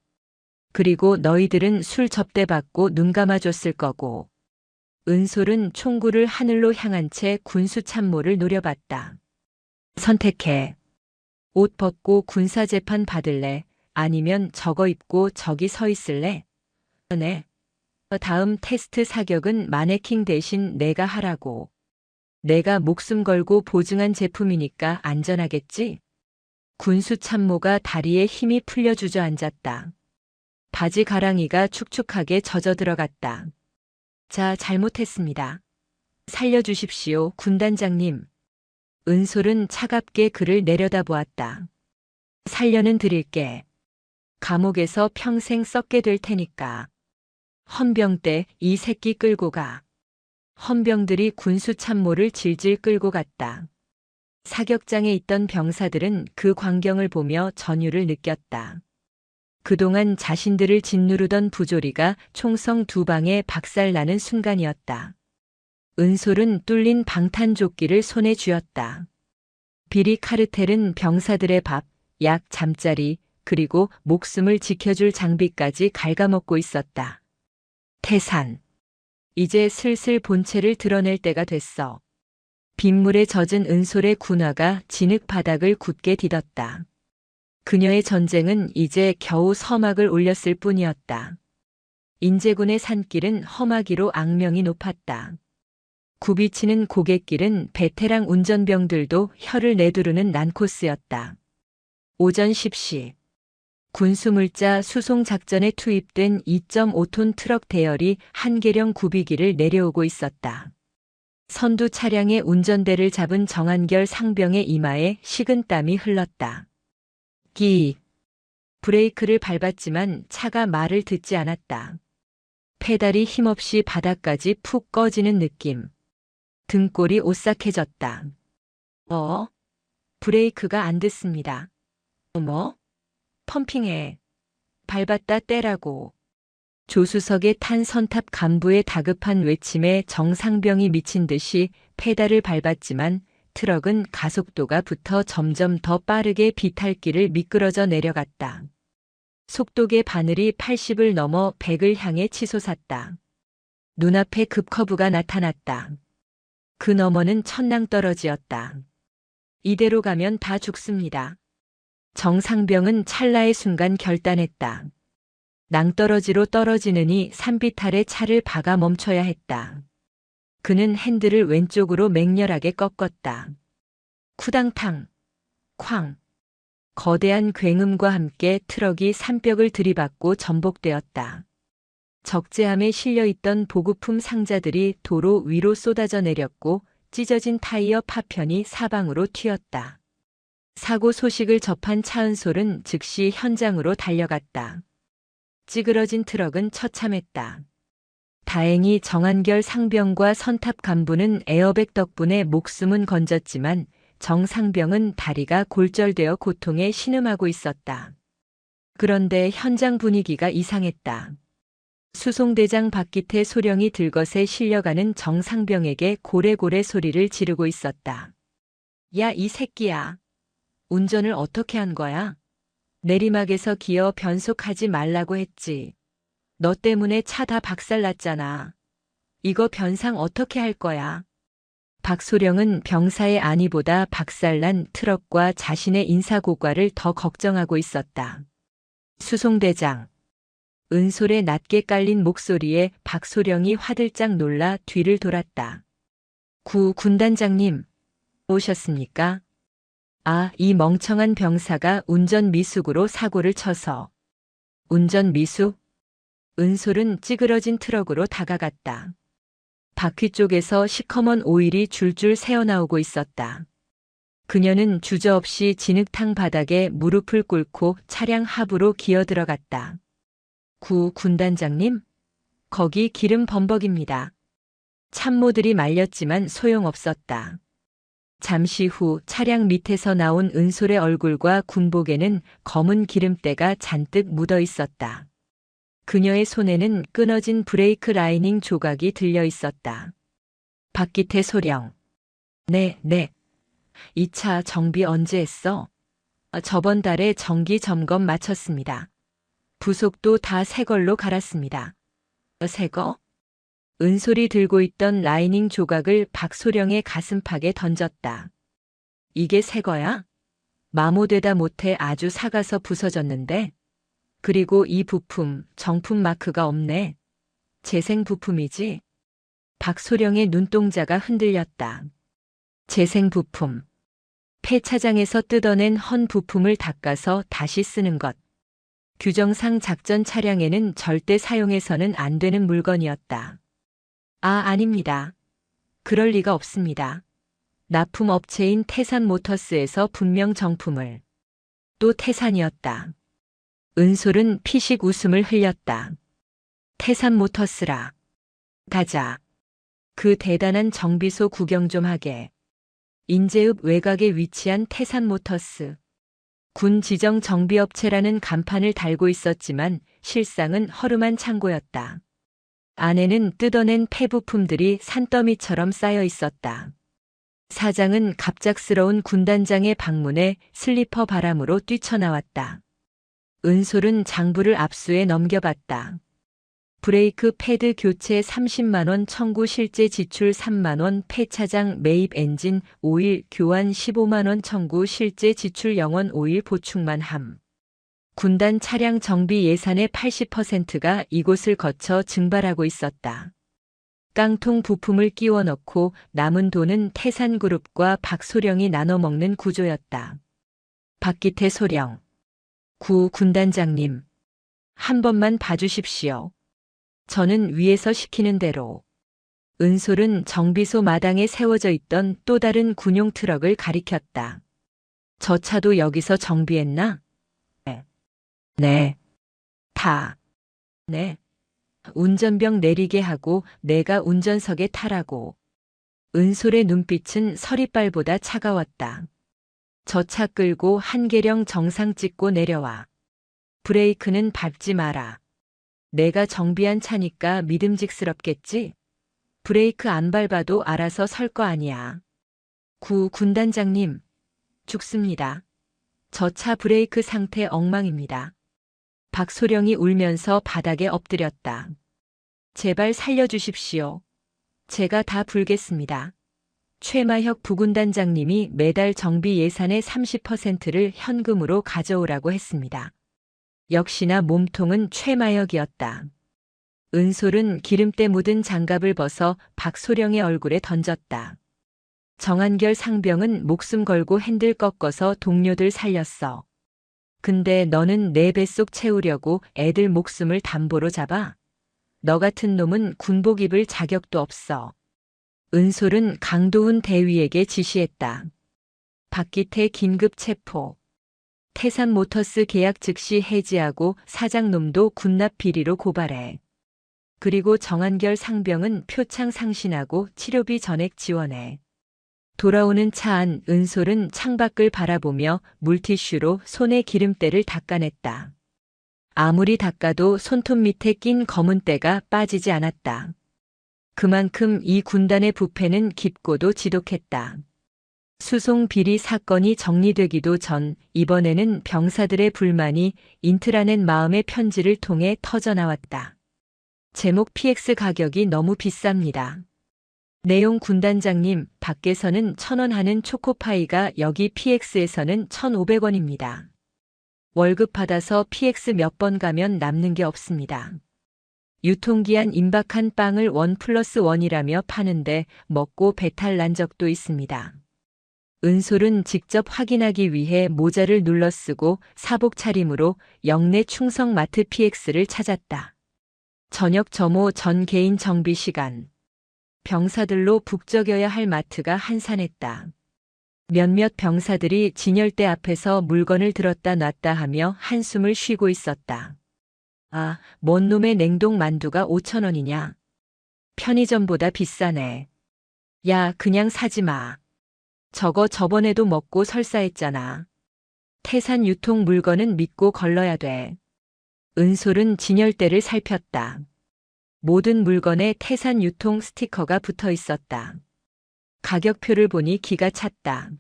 그리고 너희들은 술 접대받고 눈 감아줬을 거고. 은솔은 총구를 하늘로 향한 채 군수 참모를 노려봤다. 선택해. 옷 벗고 군사재판 받을래? 아니면 저거 입고 저기 서 있을래? 네. 다음 테스트 사격은 마네킹 대신 내가 하라고. 내가 목숨 걸고 보증한 제품이니까 안전하겠지? 군수 참모가 다리에 힘이 풀려 주저앉았다. 바지 가랑이가 축축하게 젖어 들어갔다. 자, 잘못했습니다. 살려주십시오, 군단장님. 은솔은 차갑게 그를 내려다보았다. 살려는 드릴게. 감옥에서 평생 썩게 될 테니까. 헌병 때 이 새끼 끌고 가. 헌병들이 군수 참모를 질질 끌고 갔다. 사격장에 있던 병사들은 그 광경을 보며 전율을 느꼈다. 그동안 자신들을 짓누르던 부조리가 총성 두 방에 박살나는 순간이었다. 은솔은 뚫린 방탄조끼를 손에 쥐었다. 비리 카르텔은 병사들의 밥, 약, 잠자리, 그리고 목숨을 지켜줄 장비까지 갉아먹고 있었다. 태산. 이제 슬슬 본체를 드러낼 때가 됐어. 빗물에 젖은 은솔의 군화가 진흙 바닥을 굳게 디뎠다. 그녀의 전쟁은 이제 겨우 서막을 올렸을 뿐이었다. 인제군의 산길은 험하기로 악명이 높았다. 굽이치는 고갯길은 베테랑 운전병들도 혀를 내두르는 난코스였다. 오전 10시. 군수물자 수송작전에 투입된 2.5톤 트럭 대열이 한계령 굽이기를 내려오고 있었다. 선두 차량의 운전대를 잡은 정한결 상병의 이마에 식은땀이 흘렀다. 브레이크를 밟았지만 차가 말을 듣지 않았다. 페달이 힘없이 바닥까지 푹 꺼지는 느낌. 등골이 오싹해졌다. 브레이크가 안 듣습니다. 펌핑해. 밟았다 떼라고. 조수석에 탄 선탑 간부의 다급한 외침에 정상병이 미친 듯이 페달을 밟았지만 트럭은 가속도가 붙어 점점 더 빠르게 비탈길을 미끄러져 내려갔다. 속도계 바늘이 80을 넘어 100을 향해 치솟았다. 눈앞에 급커브가 나타났다. 그 너머는 천낭떠러지였다. 이대로 가면 다 죽습니다. 정상병은 찰나의 순간 결단했다. 낭떠러지로 떨어지느니 산비탈에 차를 박아 멈춰야 했다. 그는 핸들을 왼쪽으로 맹렬하게 꺾었다. 쿠당탕, 쾅. 거대한 굉음과 함께 트럭이 산벽을 들이받고 전복되었다. 적재함에 실려있던 보급품 상자들이 도로 위로 쏟아져 내렸고 찢어진 타이어 파편이 사방으로 튀었다. 사고 소식을 접한 차은솔은 즉시 현장으로 달려갔다. 찌그러진 트럭은 처참했다. 다행히 정한결 상병과 선탑 간부는 에어백 덕분에 목숨은 건졌지만 정상병은 다리가 골절되어 고통에 신음하고 있었다. 그런데 현장 분위기가 이상했다. 수송대장 박기태 소령이 들것에 실려가는 정상병에게 고래고래 소리를 지르고 있었다. 야, 이 새끼야. 운전을 어떻게 한 거야? 내리막에서 기어 변속하지 말라고 했지. 너 때문에 차 다 박살났잖아. 이거 변상 어떻게 할 거야? 박소령은 병사의 안위보다 박살난 트럭과 자신의 인사고과를 더 걱정하고 있었다. 수송대장. 은솔의 낮게 깔린 목소리에 박소령이 화들짝 놀라 뒤를 돌았다. 군단장님, 오셨습니까? 아, 이 멍청한 병사가 운전 미숙으로 사고를 쳐서. 운전 미숙? 은솔은 찌그러진 트럭으로 다가갔다. 바퀴 쪽에서 시커먼 오일이 줄줄 새어나오고 있었다. 그녀는 주저없이 진흙탕 바닥에 무릎을 꿇고 차량 하부로 기어들어갔다. 군단장님? 거기 기름 범벅입니다. 참모들이 말렸지만 소용없었다. 잠시 후 차량 밑에서 나온 은솔의 얼굴과 군복에는 검은 기름때가 잔뜩 묻어 있었다. 그녀의 손에는 끊어진 브레이크 라이닝 조각이 들려 있었다. 박기태 소령. 네. 이 차 정비 언제 했어? 저번 달에 정기 점검 마쳤습니다. 부속도 다 새 걸로 갈았습니다. 새 거? 은솔이 들고 있던 라이닝 조각을 박소령의 가슴팍에 던졌다. 이게 새 거야? 마모되다 못해 아주 삭아서 부서졌는데? 그리고 이 부품, 정품 마크가 없네. 재생 부품이지? 박소령의 눈동자가 흔들렸다. 재생 부품. 폐차장에서 뜯어낸 헌 부품을 닦아서 다시 쓰는 것. 규정상 작전 차량에는 절대 사용해서는 안 되는 물건이었다. 아닙니다. 그럴 리가 없습니다. 납품업체인 태산모터스에서 분명 정품을. 또 태산이었다. 은솔은 피식 웃음을 흘렸다. 태산모터스라. 가자. 그 대단한 정비소 구경 좀 하게. 인제읍 외곽에 위치한 태산모터스. 군 지정 정비업체라는 간판을 달고 있었지만 실상은 허름한 창고였다. 안에는 뜯어낸 폐부품들이 산더미처럼 쌓여 있었다. 사장은 갑작스러운 군단장의 방문에 슬리퍼 바람으로 뛰쳐나왔다. 은솔은 장부를 압수해 넘겨봤다. 브레이크 패드 교체 30만 원 청구 실제 지출 3만 원 폐차장 매입 엔진 오일 교환 15만 원 청구 실제 지출 영원 오일 보충만 함. 군단 차량 정비 예산의 80%가 이곳을 거쳐 증발하고 있었다. 깡통 부품을 끼워 넣고 남은 돈은 태산그룹과 박소령이 나눠 먹는 구조였다. 박기태 소령. 군단장님. 한 번만 봐주십시오. 저는 위에서 시키는 대로. 은솔은 정비소 마당에 세워져 있던 또 다른 군용 트럭을 가리켰다. 저 차도 여기서 정비했나? 네. 네. 운전병 내리게 하고 내가 운전석에 타라고. 은솔의 눈빛은 서리빨보다 차가웠다. 저 차 끌고 한계령 정상 찍고 내려와. 브레이크는 밟지 마라. 내가 정비한 차니까 믿음직스럽겠지? 브레이크 안 밟아도 알아서 설 거 아니야. 군단장님. 죽습니다. 저 차 브레이크 상태 엉망입니다. 박소령이 울면서 바닥에 엎드렸다. 제발 살려주십시오. 제가 다 불겠습니다. 최마혁 부군단장님이 매달 정비 예산의 30%를 현금으로 가져오라고 했습니다. 역시나 몸통은 최마혁이었다. 은솔은 기름때 묻은 장갑을 벗어 박소령의 얼굴에 던졌다. 정한결 상병은 목숨 걸고 핸들 꺾어서 동료들 살렸어. 근데 너는 내 뱃속 채우려고 애들 목숨을 담보로 잡아? 너 같은 놈은 군복 입을 자격도 없어. 은솔은 강도훈 대위에게 지시했다. 박기태 긴급 체포. 태산모터스 계약 즉시 해지하고 사장놈도 군납 비리로 고발해. 그리고 정한결 상병은 표창 상신하고 치료비 전액 지원해. 돌아오는 차 안 은솔은 창밖을 바라보며 물티슈로 손의 기름때를 닦아냈다. 아무리 닦아도 손톱 밑에 낀 검은 때가 빠지지 않았다. 그만큼 이 군단의 부패는 깊고도 지독했다. 수송 비리 사건이 정리되기도 전 이번에는 병사들의 불만이 인트라넷 마음의 편지를 통해 터져나왔다. 제목 PX 가격이 너무 비쌉니다. 내용 군단장님, 밖에서는 1,000원 하는 초코파이가 여기 PX에서는 1,500원입니다. 월급 받아서 PX 몇 번 가면 남는 게 없습니다. 유통기한 임박한 빵을 1+1이라며 파는데 먹고 배탈 난 적도 있습니다. 은솔은 직접 확인하기 위해 모자를 눌러 쓰고 사복 차림으로 영내 충성 마트 PX를 찾았다. 저녁 점호 전 개인 정비 시간. 병사들로 북적여야 할 마트가 한산했다. 몇몇 병사들이 진열대 앞에서 물건을 들었다 놨다 하며 한숨을 쉬고 있었다. 아, 뭔 놈의 냉동 만두가 5,000원이냐? 편의점보다 비싸네. 야, 그냥 사지 마. 저거 저번에도 먹고 설사했잖아. 태산 유통 물건은 믿고 걸러야 돼. 은솔은 진열대를 살폈다. 모든 물건에 태산 유통 스티커가 붙어 있었다. 가격표를 보니 기가 찼다.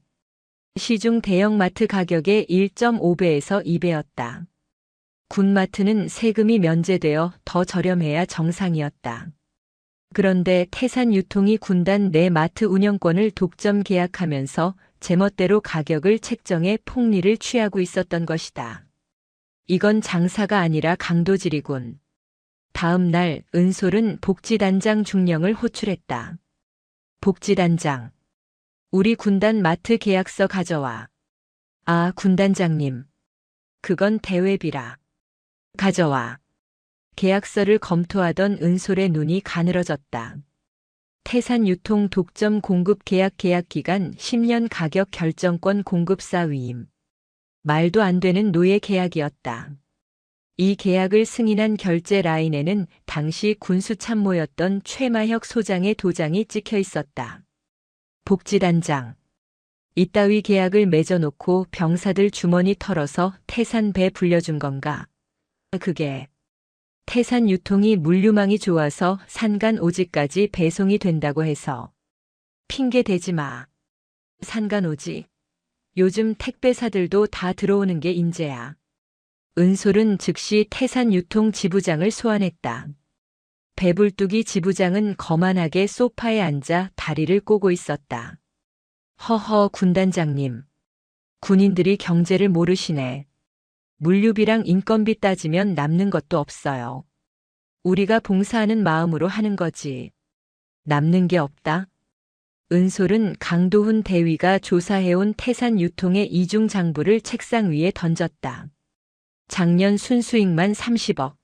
시중 대형마트 가격의 1.5배에서 2배였다. 군마트는 세금이 면제되어 더 저렴해야 정상이었다. 그런데 태산 유통이 군단 내 마트 운영권을 독점 계약하면서 제멋대로 가격을 책정해 폭리를 취하고 있었던 것이다. 이건 장사가 아니라 강도질이군. 다음 날 은솔은 복지단장 중령을 호출했다. 복지단장. 우리 군단 마트 계약서 가져와. 아, 군단장님. 그건 대회비라. 가져와. 계약서를 검토하던 은솔의 눈이 가늘어졌다. 태산 유통 독점 공급 계약 기간 10년 가격 결정권 공급사 위임. 말도 안 되는 노예 계약이었다. 이 계약을 승인한 결제 라인에는 당시 군수참모였던 최마혁 소장의 도장이 찍혀 있었다. 복지단장. 이따위 계약을 맺어놓고 병사들 주머니 털어서 태산 배 불려준 건가? 그게 태산 유통이 물류망이 좋아서 산간 오지까지 배송이 된다고 해서. 핑계 대지 마. 산간 오지. 요즘 택배사들도 다 들어오는 게 인재야. 은솔은 즉시 태산 유통 지부장을 소환했다. 배불뚝이 지부장은 거만하게 소파에 앉아 다리를 꼬고 있었다. 허허, 군단장님. 군인들이 경제를 모르시네. 물류비랑 인건비 따지면 남는 것도 없어요. 우리가 봉사하는 마음으로 하는 거지. 남는 게 없다. 은솔은 강도훈 대위가 조사해온 태산 유통의 이중 장부를 책상 위에 던졌다. 작년 순수익만 30억.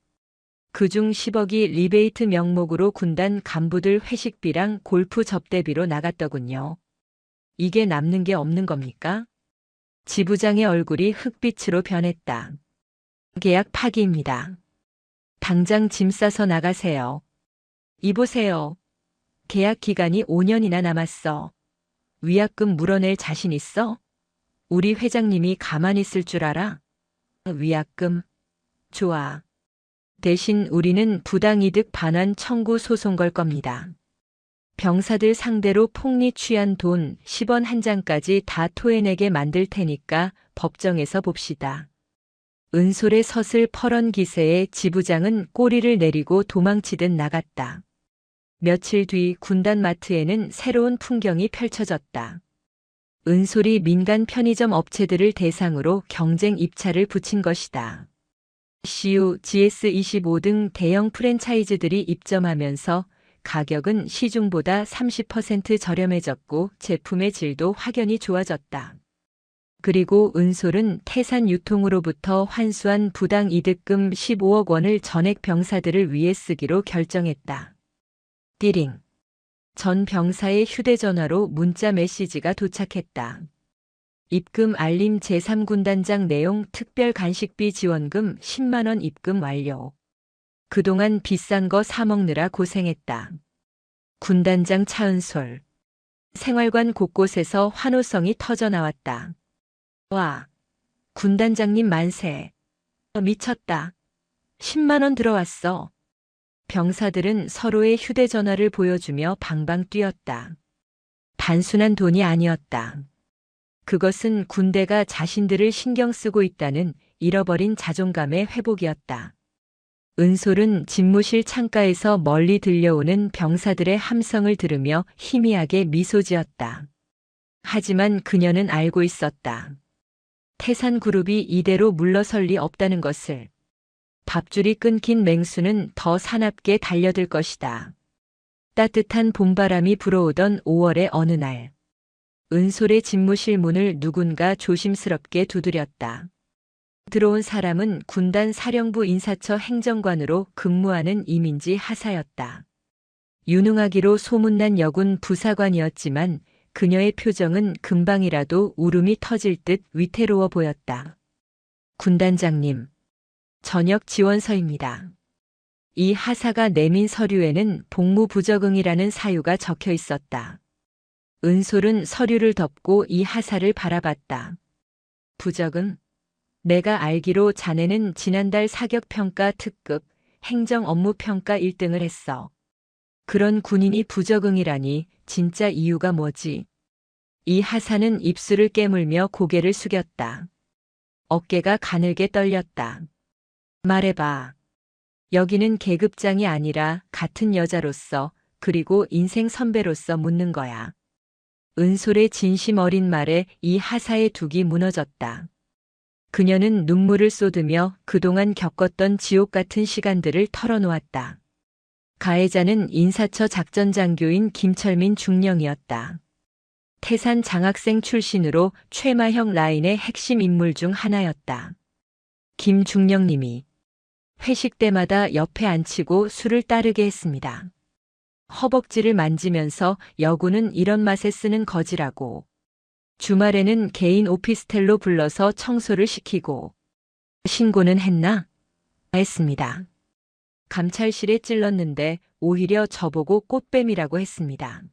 그중 10억이 리베이트 명목으로 군단 간부들 회식비랑 골프 접대비로 나갔더군요. 이게 남는 게 없는 겁니까? 지부장의 얼굴이 흑빛으로 변했다. 계약 파기입니다. 당장 짐 싸서 나가세요. 이보세요. 계약 기간이 5년이나 남았어. 위약금 물어낼 자신 있어? 우리 회장님이 가만히 있을 줄 알아? 위약금? 좋아. 대신 우리는 부당이득 반환 청구 소송 걸 겁니다. 병사들 상대로 폭리 취한 돈 10원 한 장까지 다 토해내게 만들 테니까 법정에서 봅시다. 은솔의 서슬 펄언 기세에 지부장은 꼬리를 내리고 도망치듯 나갔다. 며칠 뒤 군단 마트에는 새로운 풍경이 펼쳐졌다. 은솔이 민간 편의점 업체들을 대상으로 경쟁 입찰을 붙인 것이다. CU, GS25 등 대형 프랜차이즈들이 입점하면서 가격은 시중보다 30% 저렴해졌고 제품의 질도 확연히 좋아졌다. 그리고 은솔은 태산 유통으로부터 환수한 부당 이득금 15억 원을 전액 병사들을 위해 쓰기로 결정했다. 띠링. 전 병사의 휴대전화로 문자 메시지가 도착했다. 입금 알림 제3군단장 내용 특별 간식비 지원금 10만 원 입금 완료. 그동안 비싼 거 사 먹느라 고생했다. 군단장 차은솔. 생활관 곳곳에서 환호성이 터져나왔다. 와, 군단장님 만세. 미쳤다. 10만 원 들어왔어. 병사들은 서로의 휴대전화를 보여주며 방방 뛰었다. 단순한 돈이 아니었다. 그것은 군대가 자신들을 신경 쓰고 있다는 잃어버린 자존감의 회복이었다. 은솔은 집무실 창가에서 멀리 들려오는 병사들의 함성을 들으며 희미하게 미소 지었다. 하지만 그녀는 알고 있었다. 태산그룹이 이대로 물러설 리 없다는 것을. 밥줄이 끊긴 맹수는 더 사납게 달려들 것이다. 따뜻한 봄바람이 불어오던 5월의 어느 날. 은솔의 집무실 문을 누군가 조심스럽게 두드렸다. 들어온 사람은 군단 사령부 인사처 행정관으로 근무하는 이민지 하사였다. 유능하기로 소문난 여군 부사관이었지만 그녀의 표정은 금방이라도 울음이 터질 듯 위태로워 보였다. 군단장님, 전역 지원서입니다. 이 하사가 내민 서류에는 복무 부적응이라는 사유가 적혀 있었다. 은솔은 서류를 덮고 이 하사를 바라봤다. 부적응? 내가 알기로 자네는 지난달 사격평가 특급 행정업무평가 1등을 했어. 그런 군인이 부적응이라니 진짜 이유가 뭐지? 이 하사는 입술을 깨물며 고개를 숙였다. 어깨가 가늘게 떨렸다. 말해봐. 여기는 계급장이 아니라 같은 여자로서 그리고 인생 선배로서 묻는 거야. 은솔의 진심 어린 말에 이 하사의 둑이 무너졌다. 그녀는 눈물을 쏟으며 그동안 겪었던 지옥 같은 시간들을 털어놓았다. 가해자는 인사처 작전장교인 김철민 중령이었다. 태산 장학생 출신으로 최마형 라인의 핵심 인물 중 하나였다. 김 중령님이 회식 때마다 옆에 앉히고 술을 따르게 했습니다. 허벅지를 만지면서 여군은 이런 맛에 쓰는 거지라고. 주말에는 개인 오피스텔로 불러서 청소를 시키고. 신고는 했나? 했습니다. 감찰실에 찔렀는데 오히려 저보고 꽃뱀이라고 했습니다.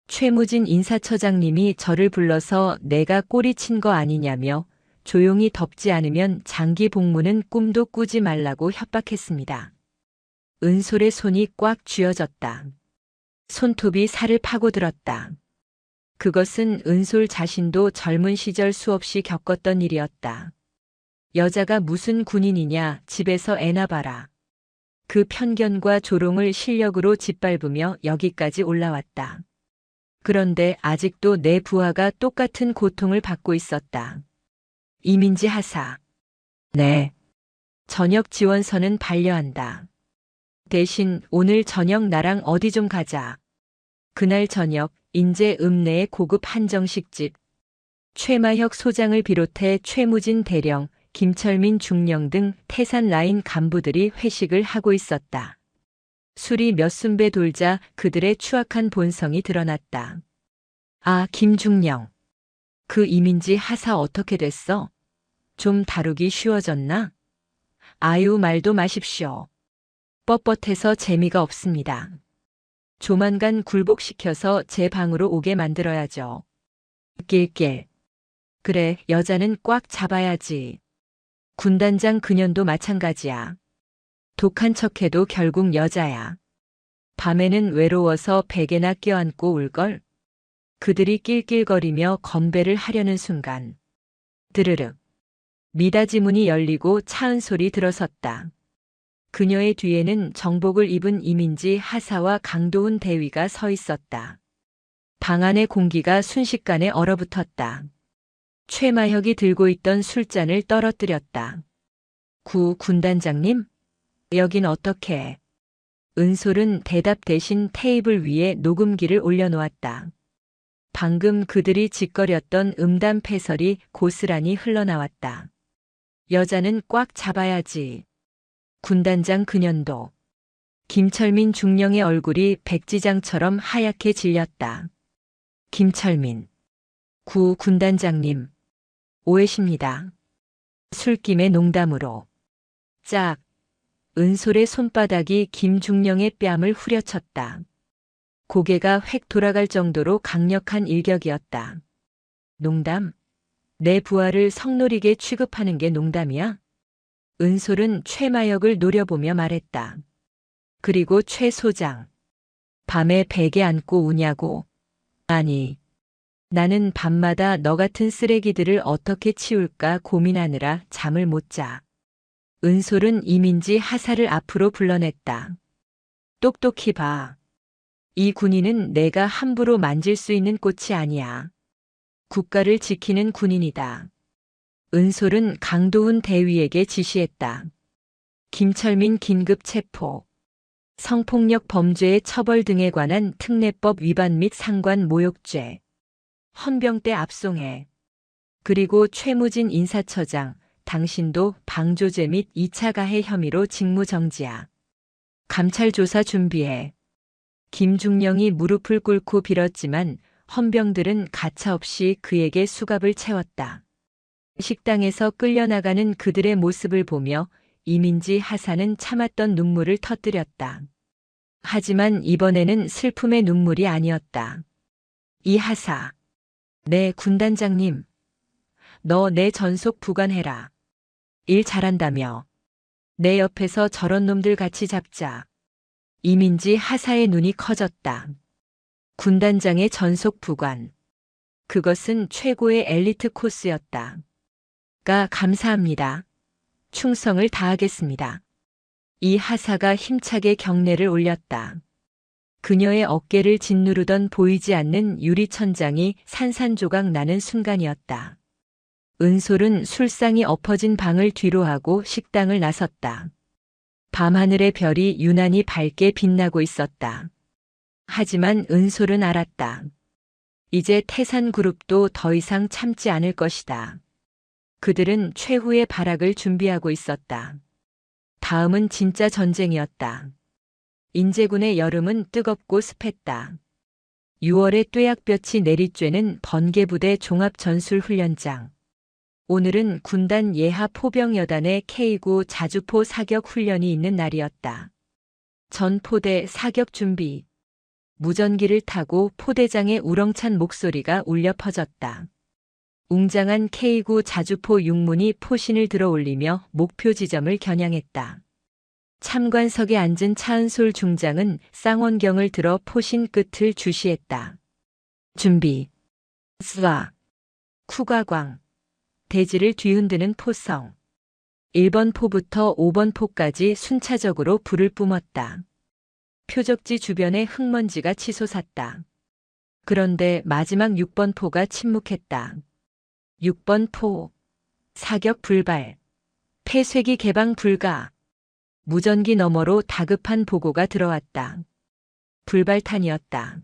최무진 인사처장님이 저를 불러서 내가 꼬리친 거 아니냐며 조용히 덮지 않으면 장기 복무는 꿈도 꾸지 말라고 협박했습니다. 은솔의 손이 꽉 쥐어졌다. 손톱이 살을 파고들었다. 그것은 은솔 자신도 젊은 시절 수없이 겪었던 일이었다. 여자가 무슨 군인이냐, 집에서 애나 봐라. 그 편견과 조롱을 실력으로 짓밟으며 여기까지 올라왔다. 그런데 아직도 내 부하가 똑같은 고통을 받고 있었다. 이민지 하사. 네. 저녁 지원서는 반려한다. 대신 오늘 저녁 나랑 어디 좀 가자. 그날 저녁 인제 읍내의 고급 한정식집. 최마혁 소장을 비롯해 최무진 대령, 김철민 중령 등 태산 라인 간부들이 회식을 하고 있었다. 술이 몇 순배 돌자 그들의 추악한 본성이 드러났다. 아, 김중령. 그 이민지 하사 어떻게 됐어? 좀 다루기 쉬워졌나? 아유, 말도 마십시오. 뻣뻣해서 재미가 없습니다. 조만간 굴복시켜서 제 방으로 오게 만들어야죠. 낄낄. 그래, 여자는 꽉 잡아야지. 군단장 그년도 마찬가지야. 독한 척해도 결국 여자야. 밤에는 외로워서 베개나 껴안고 울걸. 그들이 낄낄거리며 건배를 하려는 순간. 드르륵. 미닫이 문이 열리고 차은 소리 들어섰다. 그녀의 뒤에는 정복을 입은 이민지 하사와 강도훈 대위가 서 있었다. 방 안의 공기가 순식간에 얼어붙었다. 최마혁이 들고 있던 술잔을 떨어뜨렸다. 군단장님? 여긴 어떻게? 은솔은 대답 대신 테이블 위에 녹음기를 올려놓았다. 방금 그들이 짓거렸던 음담 패설이 고스란히 흘러나왔다. 여자는 꽉 잡아야지. 군단장 그년도. 김철민 중령의 얼굴이 백지장처럼 하얗게 질렸다. 김철민. 군단장님. 오해십니다. 술김의 농담으로. 짝. 은솔의 손바닥이 김중령의 뺨을 후려쳤다. 고개가 획 돌아갈 정도로 강력한 일격이었다. 농담? 내 부하를 성노리게 취급하는 게 농담이야? 은솔은 최마혁을 노려보며 말했다. 그리고 최 소장. 밤에 베개 안고 우냐고. 아니. 나는 밤마다 너 같은 쓰레기들을 어떻게 치울까 고민하느라 잠을 못 자. 은솔은 이민지 하사를 앞으로 불러냈다. 똑똑히 봐. 이 군인은 내가 함부로 만질 수 있는 꽃이 아니야. 국가를 지키는 군인이다. 은솔은 강도훈 대위에게 지시했다. 김철민 긴급 체포. 성폭력 범죄의 처벌 등에 관한 특례법 위반 및 상관 모욕죄. 헌병대 압송해. 그리고 최무진 인사처장, 당신도 방조제 및 2차 가해 혐의로 직무정지야. 감찰 조사 준비해. 김중령이 무릎을 꿇고 빌었지만 헌병들은 가차없이 그에게 수갑을 채웠다. 식당에서 끌려나가는 그들의 모습을 보며 이민지 하사는 참았던 눈물을 터뜨렸다. 하지만 이번에는 슬픔의 눈물이 아니었다. 이 하사. 네, 군단장님. 너 내 전속 부관해라. 일 잘한다며. 내 옆에서 저런 놈들 같이 잡자. 이민지 하사의 눈이 커졌다. 군단장의 전속 부관. 그것은 최고의 엘리트 코스였다. 감사합니다. 충성을 다하겠습니다. 이 하사가 힘차게 경례를 올렸다. 그녀의 어깨를 짓누르던 보이지 않는 유리천장이 산산조각 나는 순간이었다. 은솔은 술상이 엎어진 방을 뒤로하고 식당을 나섰다. 밤하늘의 별이 유난히 밝게 빛나고 있었다. 하지만 은솔은 알았다. 이제 태산그룹도 더 이상 참지 않을 것이다. 그들은 최후의 발악을 준비하고 있었다. 다음은 진짜 전쟁이었다. 인제군의 여름은 뜨겁고 습했다. 6월의 뙤약볕이 내리쬐는 번개부대 종합전술훈련장. 오늘은 군단 예하 포병여단의 K9 자주포 사격 훈련이 있는 날이었다. 전 포대 사격 준비. 무전기를 타고 포대장의 우렁찬 목소리가 울려 퍼졌다. 웅장한 K9 자주포 6문이 포신을 들어 올리며 목표 지점을 겨냥했다. 참관석에 앉은 차은솔 중장은 쌍원경을 들어 포신 끝을 주시했다. 준비. 쏴. 쿠가광. 대지를 뒤흔드는 포성. 1번 포부터 5번 포까지 순차적으로 불을 뿜었다. 표적지 주변에 흙먼지가 치솟았다. 그런데 마지막 6번 포가 침묵했다. 6번 포. 사격 불발. 폐쇄기 개방 불가. 무전기 너머로 다급한 보고가 들어왔다. 불발탄이었다.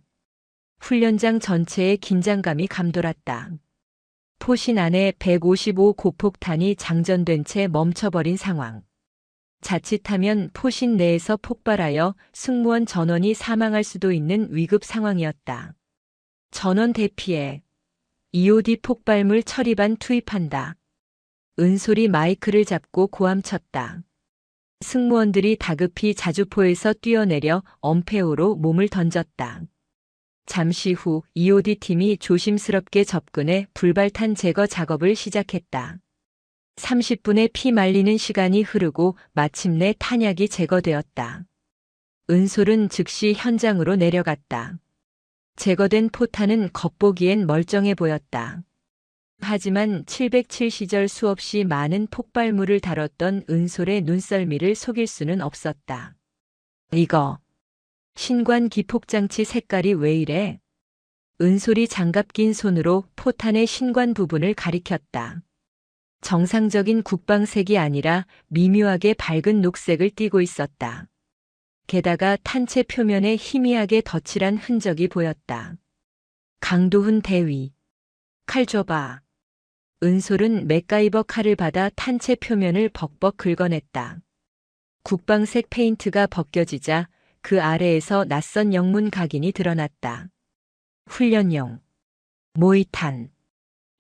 훈련장 전체에 긴장감이 감돌았다. 포신 안에 155 고폭탄이 장전된 채 멈춰버린 상황. 자칫하면 포신 내에서 폭발하여 승무원 전원이 사망할 수도 있는 위급 상황이었다. 전원 대피해. EOD 폭발물 처리반 투입한다. 은솔이 마이크를 잡고 고함쳤다. 승무원들이 다급히 자주포에서 뛰어내려 엄폐호로 몸을 던졌다. 잠시 후 EOD 팀이 조심스럽게 접근해 불발탄 제거 작업을 시작했다. 30분의 피 말리는 시간이 흐르고 마침내 탄약이 제거되었다. 은솔은 즉시 현장으로 내려갔다. 제거된 포탄은 겉보기엔 멀쩡해 보였다. 하지만 707시절 수없이 많은 폭발물을 다뤘던 은솔의 눈썰미를 속일 수는 없었다. 이거. 신관 기폭장치 색깔이 왜 이래? 은솔이 장갑 낀 손으로 포탄의 신관 부분을 가리켰다. 정상적인 국방색이 아니라 미묘하게 밝은 녹색을 띠고 있었다. 게다가 탄체 표면에 희미하게 덧칠한 흔적이 보였다. 강도훈 대위. 칼 줘봐. 은솔은 맥가이버 칼을 받아 탄체 표면을 벅벅 긁어냈다. 국방색 페인트가 벗겨지자 그 아래에서 낯선 영문 각인이 드러났다. 훈련용. 모이탄.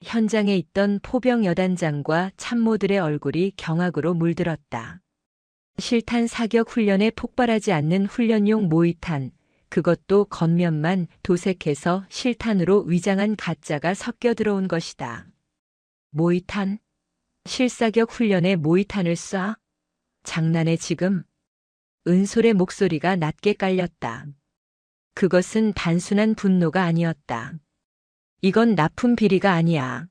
현장에 있던 포병 여단장과 참모들의 얼굴이 경악으로 물들었다. 실탄 사격 훈련에 폭발하지 않는 훈련용 모이탄, 그것도 겉면만 도색해서 실탄으로 위장한 가짜가 섞여 들어온 것이다. 모이탄? 실사격 훈련에 모이탄을 쏴? 장난해 지금? 은솔의 목소리가 낮게 깔렸다. 그것은 단순한 분노가 아니었다. 이건 납품 비리가 아니야.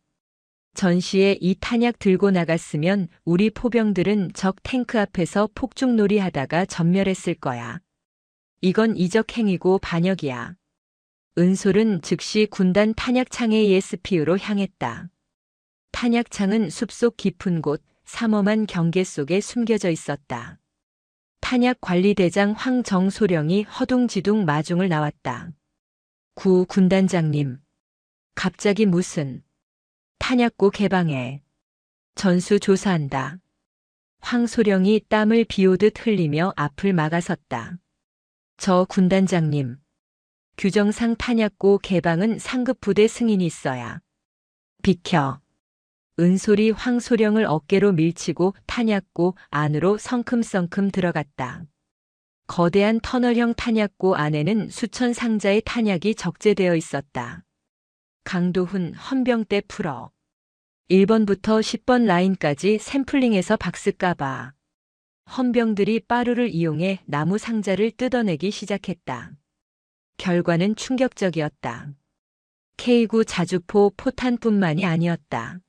전시에 이 탄약 들고 나갔으면 우리 포병들은 적 탱크 앞에서 폭죽놀이 하다가 전멸했을 거야. 이건 이적 행위고 반역이야. 은솔은 즉시 군단 탄약창의 ESPU로 향했다. 탄약창은 숲속 깊은 곳, 삼엄한 경계 속에 숨겨져 있었다. 탄약관리대장 황정소령이 허둥지둥 마중을 나왔다. 구 군단장님. 갑자기 무슨 탄약고 개방해. 전수 조사한다. 황소령이 땀을 비오듯 흘리며 앞을 막아섰다. 저 군단장님. 규정상 탄약고 개방은 상급부대 승인이 있어야. 비켜. 은솔이 황소령을 어깨로 밀치고 탄약고 안으로 성큼성큼 들어갔다. 거대한 터널형 탄약고 안에는 수천 상자의 탄약이 적재되어 있었다. 강도훈 헌병대 풀어. 1번부터 10번 라인까지 샘플링해서 박스 까봐. 헌병들이 빠루를 이용해 나무 상자를 뜯어내기 시작했다. 결과는 충격적이었다. K9 자주포 포탄뿐만이 아니었다.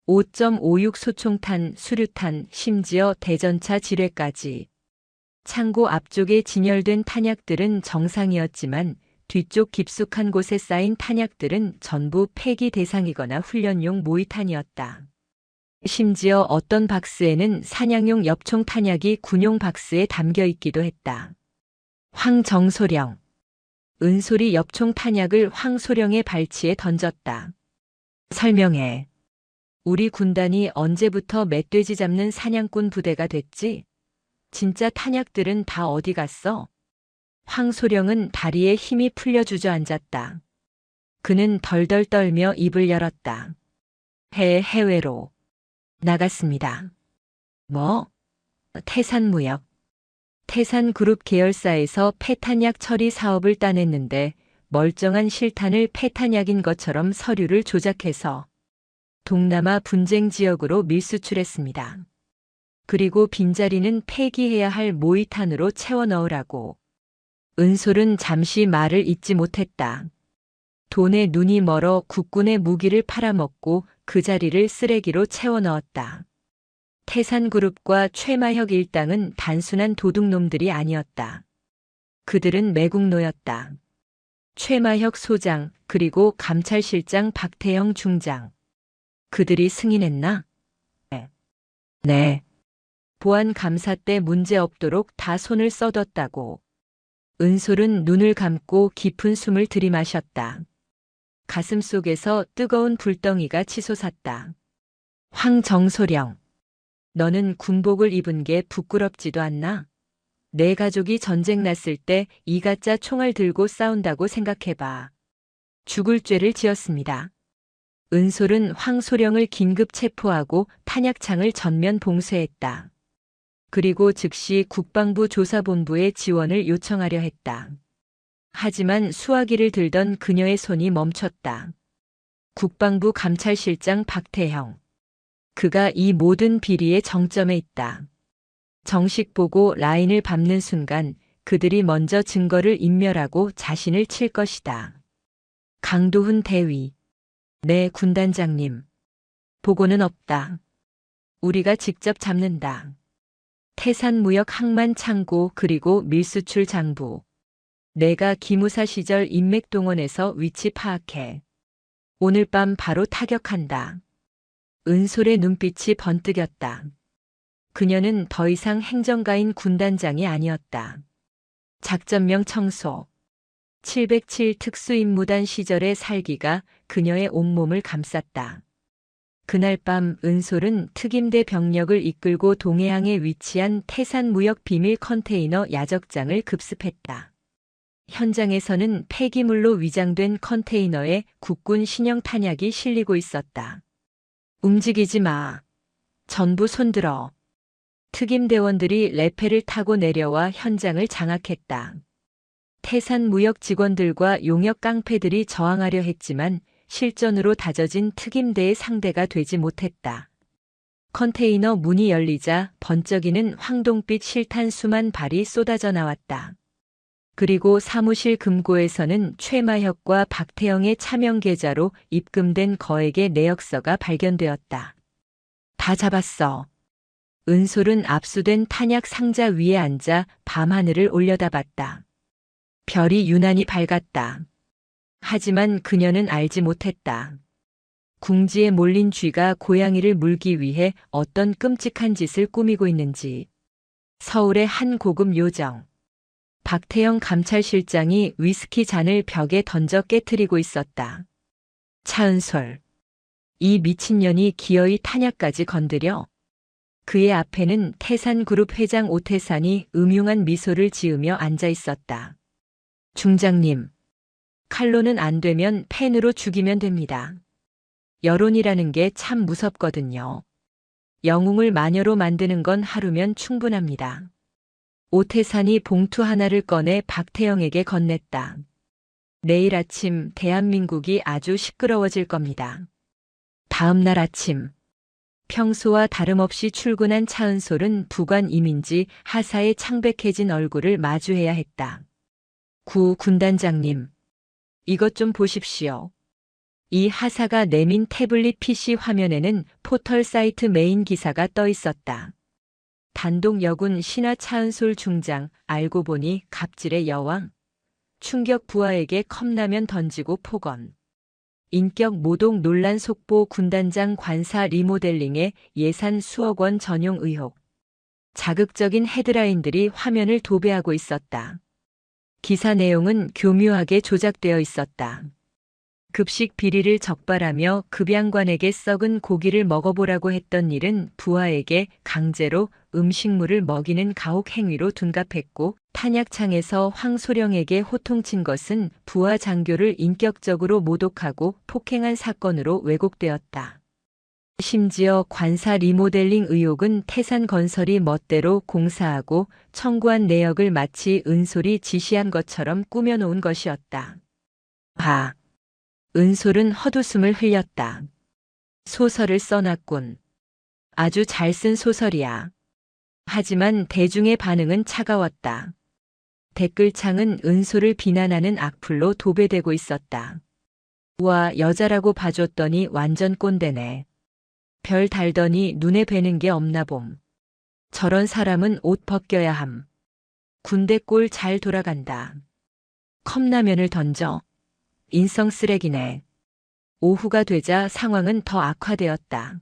5.56 소총탄, 수류탄, 심지어 대전차 지뢰까지. 창고 앞쪽에 진열된 탄약들은 정상이었지만 뒤쪽 깊숙한 곳에 쌓인 탄약들은 전부 폐기 대상이거나 훈련용 모의탄이었다. 심지어 어떤 박스에는 사냥용 엽총 탄약이 군용 박스에 담겨 있기도 했다. 황정소령. 은솔이 엽총 탄약을 황소령의 발치에 던졌다. 설명해. 우리 군단이 언제부터 멧돼지 잡는 사냥꾼 부대가 됐지? 진짜 탄약들은 다 어디 갔어? 황소령은 다리에 힘이 풀려 주저앉았다. 그는 덜덜 떨며 입을 열었다. 해외로 나갔습니다. 뭐? 태산무역. 태산그룹 계열사에서 폐탄약 처리 사업을 따냈는데 멀쩡한 실탄을 폐탄약인 것처럼 서류를 조작해서 동남아 분쟁 지역으로 밀수출했습니다. 그리고 빈자리는 폐기해야 할 모의탄으로 채워 넣으라고. 은솔은 잠시 말을 잇지 못했다. 돈에 눈이 멀어 국군의 무기를 팔아먹고 그 자리를 쓰레기로 채워 넣었다. 태산그룹과 최마혁 일당은 단순한 도둑놈들이 아니었다. 그들은 매국노였다. 최마혁 소장 그리고 감찰실장 박태영 중장. 그들이 승인했나? 네. 보안 감사 때 문제 없도록 다 손을 써뒀다고. 은솔은 눈을 감고 깊은 숨을 들이마셨다. 가슴 속에서 뜨거운 불덩이가 치솟았다. 황정소령. 너는 군복을 입은 게 부끄럽지도 않나? 내 가족이 전쟁 났을 때 이 가짜 총알 들고 싸운다고 생각해봐. 죽을 죄를 지었습니다. 은솔은 황소령을 긴급 체포하고 탄약창을 전면 봉쇄했다. 그리고 즉시 국방부 조사본부에 지원을 요청하려 했다. 하지만 수화기를 들던 그녀의 손이 멈췄다. 국방부 감찰실장 박태형. 그가 이 모든 비리의 정점에 있다. 정식 보고 라인을 밟는 순간 그들이 먼저 증거를 인멸하고 자신을 칠 것이다. 강도훈 대위. 네, 군단장님. 보고는 없다. 우리가 직접 잡는다. 태산무역 항만 창고 그리고 밀수출 장부. 내가 기무사 시절 인맥동원해서 위치 파악해. 오늘 밤 바로 타격한다. 은솔의 눈빛이 번뜩였다. 그녀는 더 이상 행정가인 군단장이 아니었다. 작전명 청소. 707 특수임무단 시절의 살기가 그녀의 온몸을 감쌌다. 그날 밤 은솔은 특임대 병력을 이끌고 동해항에 위치한 태산무역 비밀 컨테이너 야적장을 급습했다. 현장에서는 폐기물로 위장된 컨테이너에 국군 신형 탄약이 실리고 있었다. 움직이지 마. 전부 손들어. 특임대원들이 레페를 타고 내려와 현장을 장악했다. 태산무역 직원들과 용역 깡패들이 저항하려 했지만 실전으로 다져진 특임대의 상대가 되지 못했다. 컨테이너 문이 열리자 번쩍이는 황동빛 실탄 수만 발이 쏟아져 나왔다. 그리고 사무실 금고에서는 최마혁과 박태영의 차명 계좌로 입금된 거액의 내역서가 발견되었다. 다 잡았어. 은솔은 압수된 탄약 상자 위에 앉아 밤하늘을 올려다봤다. 별이 유난히 밝았다. 하지만 그녀는 알지 못했다. 궁지에 몰린 쥐가 고양이를 물기 위해 어떤 끔찍한 짓을 꾸미고 있는지. 서울의 한 고급 요정. 박태영 감찰실장이 위스키 잔을 벽에 던져 깨트리고 있었다. 차은솔. 이 미친년이 기어이 탄약까지 건드려. 그의 앞에는 태산그룹 회장 오태산이 음흉한 미소를 지으며 앉아 있었다. 중장님. 칼로는 안 되면 펜으로 죽이면 됩니다. 여론이라는 게 참 무섭거든요. 영웅을 마녀로 만드는 건 하루면 충분합니다. 오태산이 봉투 하나를 꺼내 박태영에게 건넸다. 내일 아침 대한민국이 아주 시끄러워질 겁니다. 다음 날 아침. 평소와 다름없이 출근한 차은솔은 부관 임인지 하사의 창백해진 얼굴을 마주해야 했다. 구 군단장님. 이것 좀 보십시오. 이 하사가 내민 태블릿 PC 화면에는 포털 사이트 메인 기사가 떠 있었다. 단독 여군 신하 차은솔 중장, 알고 보니 갑질의 여왕. 충격 부하에게 컵라면 던지고 폭언. 인격 모독 논란 속보 군단장 관사 리모델링에 예산 수억 원 전용 의혹. 자극적인 헤드라인들이 화면을 도배하고 있었다. 기사 내용은 교묘하게 조작되어 있었다. 급식 비리를 적발하며 급양관에게 썩은 고기를 먹어보라고 했던 일은 부하에게 강제로 음식물을 먹이는 가혹 행위로 둔갑했고, 탄약창에서 황소령에게 호통친 것은 부하 장교를 인격적으로 모독하고 폭행한 사건으로 왜곡되었다. 심지어 관사 리모델링 의혹은 태산건설이 멋대로 공사하고 청구한 내역을 마치 은솔이 지시한 것처럼 꾸며놓은 것이었다. 은솔은 헛웃음을 흘렸다. 소설을 써놨군. 아주 잘 쓴 소설이야. 하지만 대중의 반응은 차가웠다. 댓글창은 은솔을 비난하는 악플로 도배되고 있었다. 우와, 여자라고 봐줬더니 완전 꼰대네. 별 달더니 눈에 뵈는 게 없나 봄. 저런 사람은 옷 벗겨야 함. 군대 꼴 잘 돌아간다. 컵라면을 던져. 인성 쓰레기네. 오후가 되자 상황은 더 악화되었다.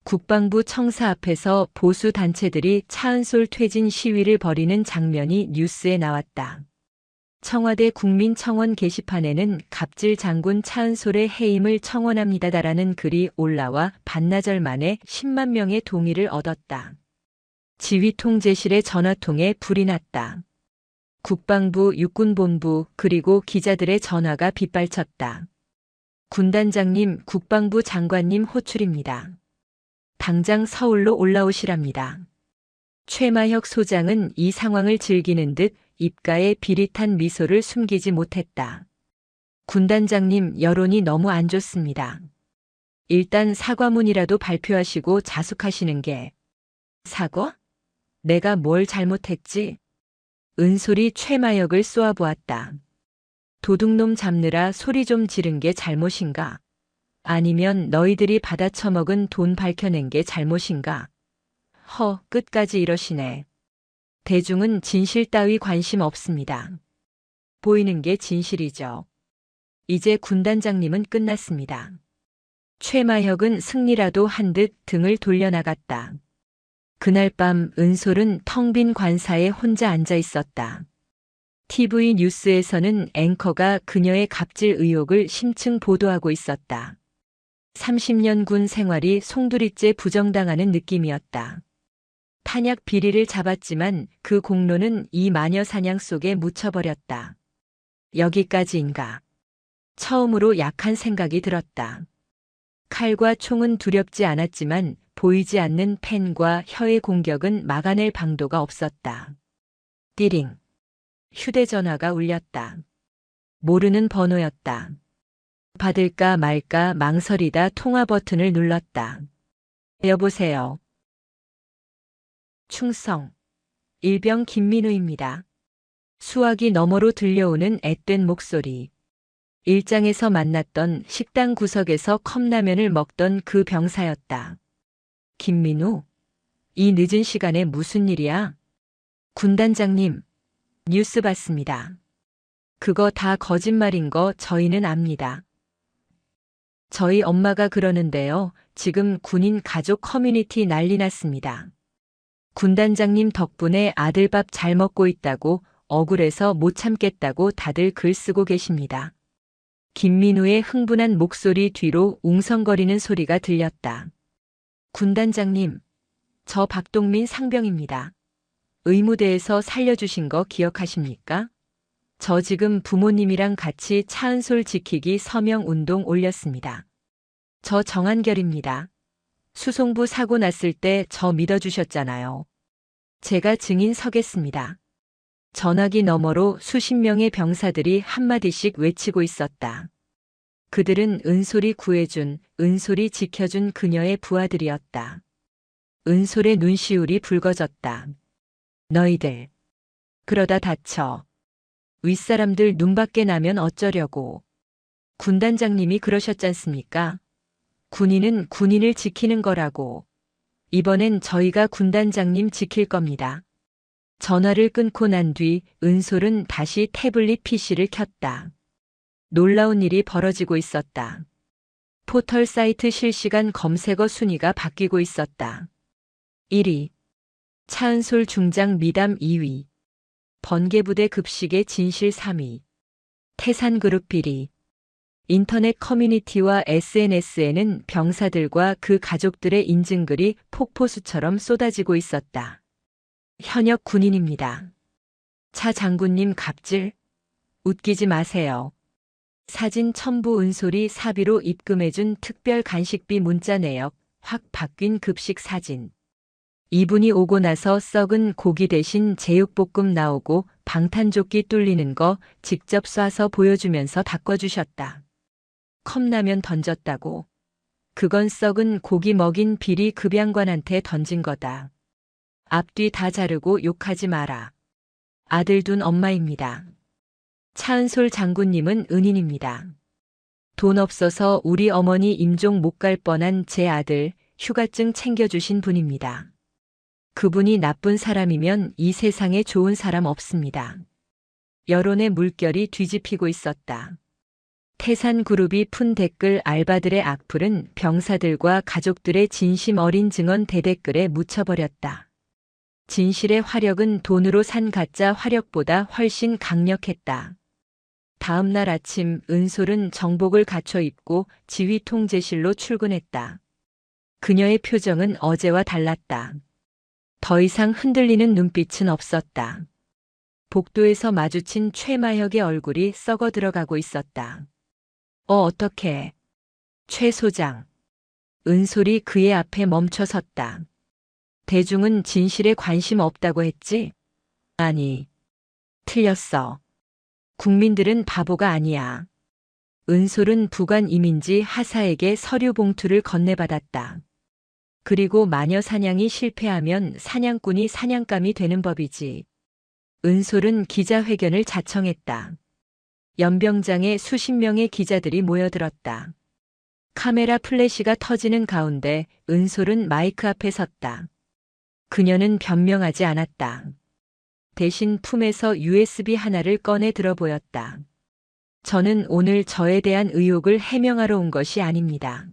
국방부 청사 앞에서 보수 단체들이 차은솔 퇴진 시위를 벌이는 장면이 뉴스에 나왔다. 청와대 국민청원 게시판에는 갑질 장군 차은솔의 해임을 청원합니다라는 글이 올라와 반나절 만에 10만 명의 동의를 얻었다. 지휘통제실의 전화통에 불이 났다. 국방부 육군본부 그리고 기자들의 전화가 빗발쳤다. 군단장님, 국방부 장관님 호출입니다. 당장 서울로 올라오시랍니다. 최마혁 소장은 이 상황을 즐기는 듯 입가에 비릿한 미소를 숨기지 못했다. 군단장님, 여론이 너무 안 좋습니다. 일단 사과문이라도 발표하시고 자숙하시는 게. 사과? 내가 뭘 잘못했지? 은솔이 최마혁을 쏘아보았다. 도둑놈 잡느라 소리 좀 지른 게 잘못인가? 아니면 너희들이 받아쳐먹은 돈 밝혀낸 게 잘못인가? 끝까지 이러시네. 대중은 진실 따위 관심 없습니다. 보이는 게 진실이죠. 이제 군단장님은 끝났습니다. 최마혁은 승리라도 한 듯 등을 돌려나갔다. 그날 밤 은솔은 텅 빈 관사에 혼자 앉아 있었다. TV 뉴스에서는 앵커가 그녀의 갑질 의혹을 심층 보도하고 있었다. 30년 군 생활이 송두리째 부정당하는 느낌이었다. 탄약 비리를 잡았지만 그 공로는 이 마녀 사냥 속에 묻혀버렸다. 여기까지인가. 처음으로 약한 생각이 들었다. 칼과 총은 두렵지 않았지만 보이지 않는 펜과 혀의 공격은 막아낼 방도가 없었다. 띠링. 휴대전화가 울렸다. 모르는 번호였다. 받을까 말까 망설이다 통화 버튼을 눌렀다. 여보세요. 충성. 일병 김민우입니다. 수화기 너머로 들려오는 앳된 목소리. 일장에서 만났던 식당 구석에서 컵라면을 먹던 그 병사였다. 김민우, 이 늦은 시간에 무슨 일이야? 군단장님, 뉴스 봤습니다. 그거 다 거짓말인 거 저희는 압니다. 저희 엄마가 그러는데요. 지금 군인 가족 커뮤니티 난리 났습니다. 군단장님 덕분에 아들 밥 잘 먹고 있다고 억울해서 못 참겠다고 다들 글 쓰고 계십니다. 김민우의 흥분한 목소리 뒤로 웅성거리는 소리가 들렸다. 군단장님, 저 박동민 상병입니다. 의무대에서 살려주신 거 기억하십니까? 저 지금 부모님이랑 같이 차은솔 지키기 서명 운동 올렸습니다. 저 정한결입니다. 수송부 사고 났을 때 저 믿어주셨잖아요. 제가 증인 서겠습니다. 전화기 너머로 수십 명의 병사들이 한마디씩 외치고 있었다. 그들은 은솔이 구해준, 은솔이 지켜준 그녀의 부하들이었다. 은솔의 눈시울이 붉어졌다. 너희들, 그러다 다쳐. 윗사람들 눈밖에 나면 어쩌려고. 군단장님이 그러셨잖습니까? 군인은 군인을 지키는 거라고. 이번엔 저희가 군단장님 지킬 겁니다. 전화를 끊고 난 뒤 은솔은 다시 태블릿 PC를 켰다. 놀라운 일이 벌어지고 있었다. 포털 사이트 실시간 검색어 순위가 바뀌고 있었다. 1위. 차은솔 중장 미담 2위. 번개부대 급식의 진실 3위. 태산그룹 1위. 인터넷 커뮤니티와 SNS에는 병사들과 그 가족들의 인증글이 폭포수처럼 쏟아지고 있었다. 현역 군인입니다. 차 장군님 갑질? 웃기지 마세요. 사진 첨부 은솔이 사비로 입금해준 특별 간식비 문자 내역, 확 바뀐 급식 사진. 이분이 오고 나서 썩은 고기 대신 제육볶음 나오고 방탄조끼 뚫리는 거 직접 쏴서 보여주면서 바꿔주셨다. 컵라면 던졌다고. 그건 썩은 고기 먹인 비리 급양관한테 던진 거다. 앞뒤 다 자르고 욕하지 마라. 아들 둔 엄마입니다. 차은솔 장군님은 은인입니다. 돈 없어서 우리 어머니 임종 못 갈 뻔한 제 아들 휴가증 챙겨주신 분입니다. 그분이 나쁜 사람이면 이 세상에 좋은 사람 없습니다. 여론의 물결이 뒤집히고 있었다. 태산그룹이 푼 댓글 알바들의 악플은 병사들과 가족들의 진심 어린 증언 대댓글에 묻혀버렸다. 진실의 화력은 돈으로 산 가짜 화력보다 훨씬 강력했다. 다음 날 아침 은솔은 정복을 갖춰 입고 지휘 통제실로 출근했다. 그녀의 표정은 어제와 달랐다. 더 이상 흔들리는 눈빛은 없었다. 복도에서 마주친 최마혁의 얼굴이 썩어 들어가고 있었다. 어떡해. 최 소장. 은솔이 그의 앞에 멈춰 섰다. 대중은 진실에 관심 없다고 했지? 아니. 틀렸어. 국민들은 바보가 아니야. 은솔은 부관 이민지 하사에게 서류 봉투를 건네받았다. 그리고 마녀 사냥이 실패하면 사냥꾼이 사냥감이 되는 법이지. 은솔은 기자회견을 자청했다. 연병장에 수십 명의 기자들이 모여들었다. 카메라 플래시가 터지는 가운데 은솔은 마이크 앞에 섰다. 그녀는 변명하지 않았다. 대신 품에서 USB 하나를 꺼내 들어 보였다. 저는 오늘 저에 대한 의혹을 해명하러 온 것이 아닙니다.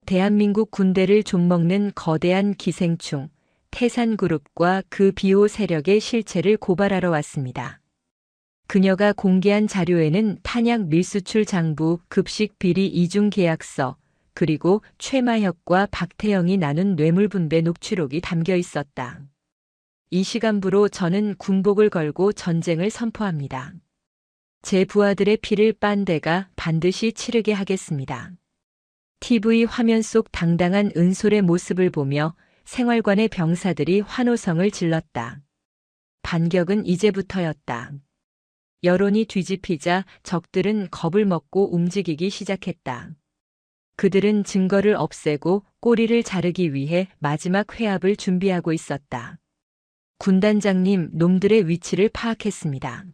대한민국 군대를 좀먹는 거대한 기생충, 태산그룹과 그 비호 세력의 실체를 고발하러 왔습니다. 그녀가 공개한 자료에는 탄약 밀수출 장부, 급식 비리 이중 계약서, 그리고 최마혁과 박태영이 나눈 뇌물 분배 녹취록이 담겨 있었다. 이 시간부로 저는 군복을 걸고 전쟁을 선포합니다. 제 부하들의 피를 빤대가 반드시 치르게 하겠습니다. TV 화면 속 당당한 은솔의 모습을 보며 생활관의 병사들이 환호성을 질렀다. 반격은 이제부터였다. 여론이 뒤집히자 적들은 겁을 먹고 움직이기 시작했다. 그들은 증거를 없애고 꼬리를 자르기 위해 마지막 회합을 준비하고 있었다. 군단장님, 놈들의 위치를 파악했습니다.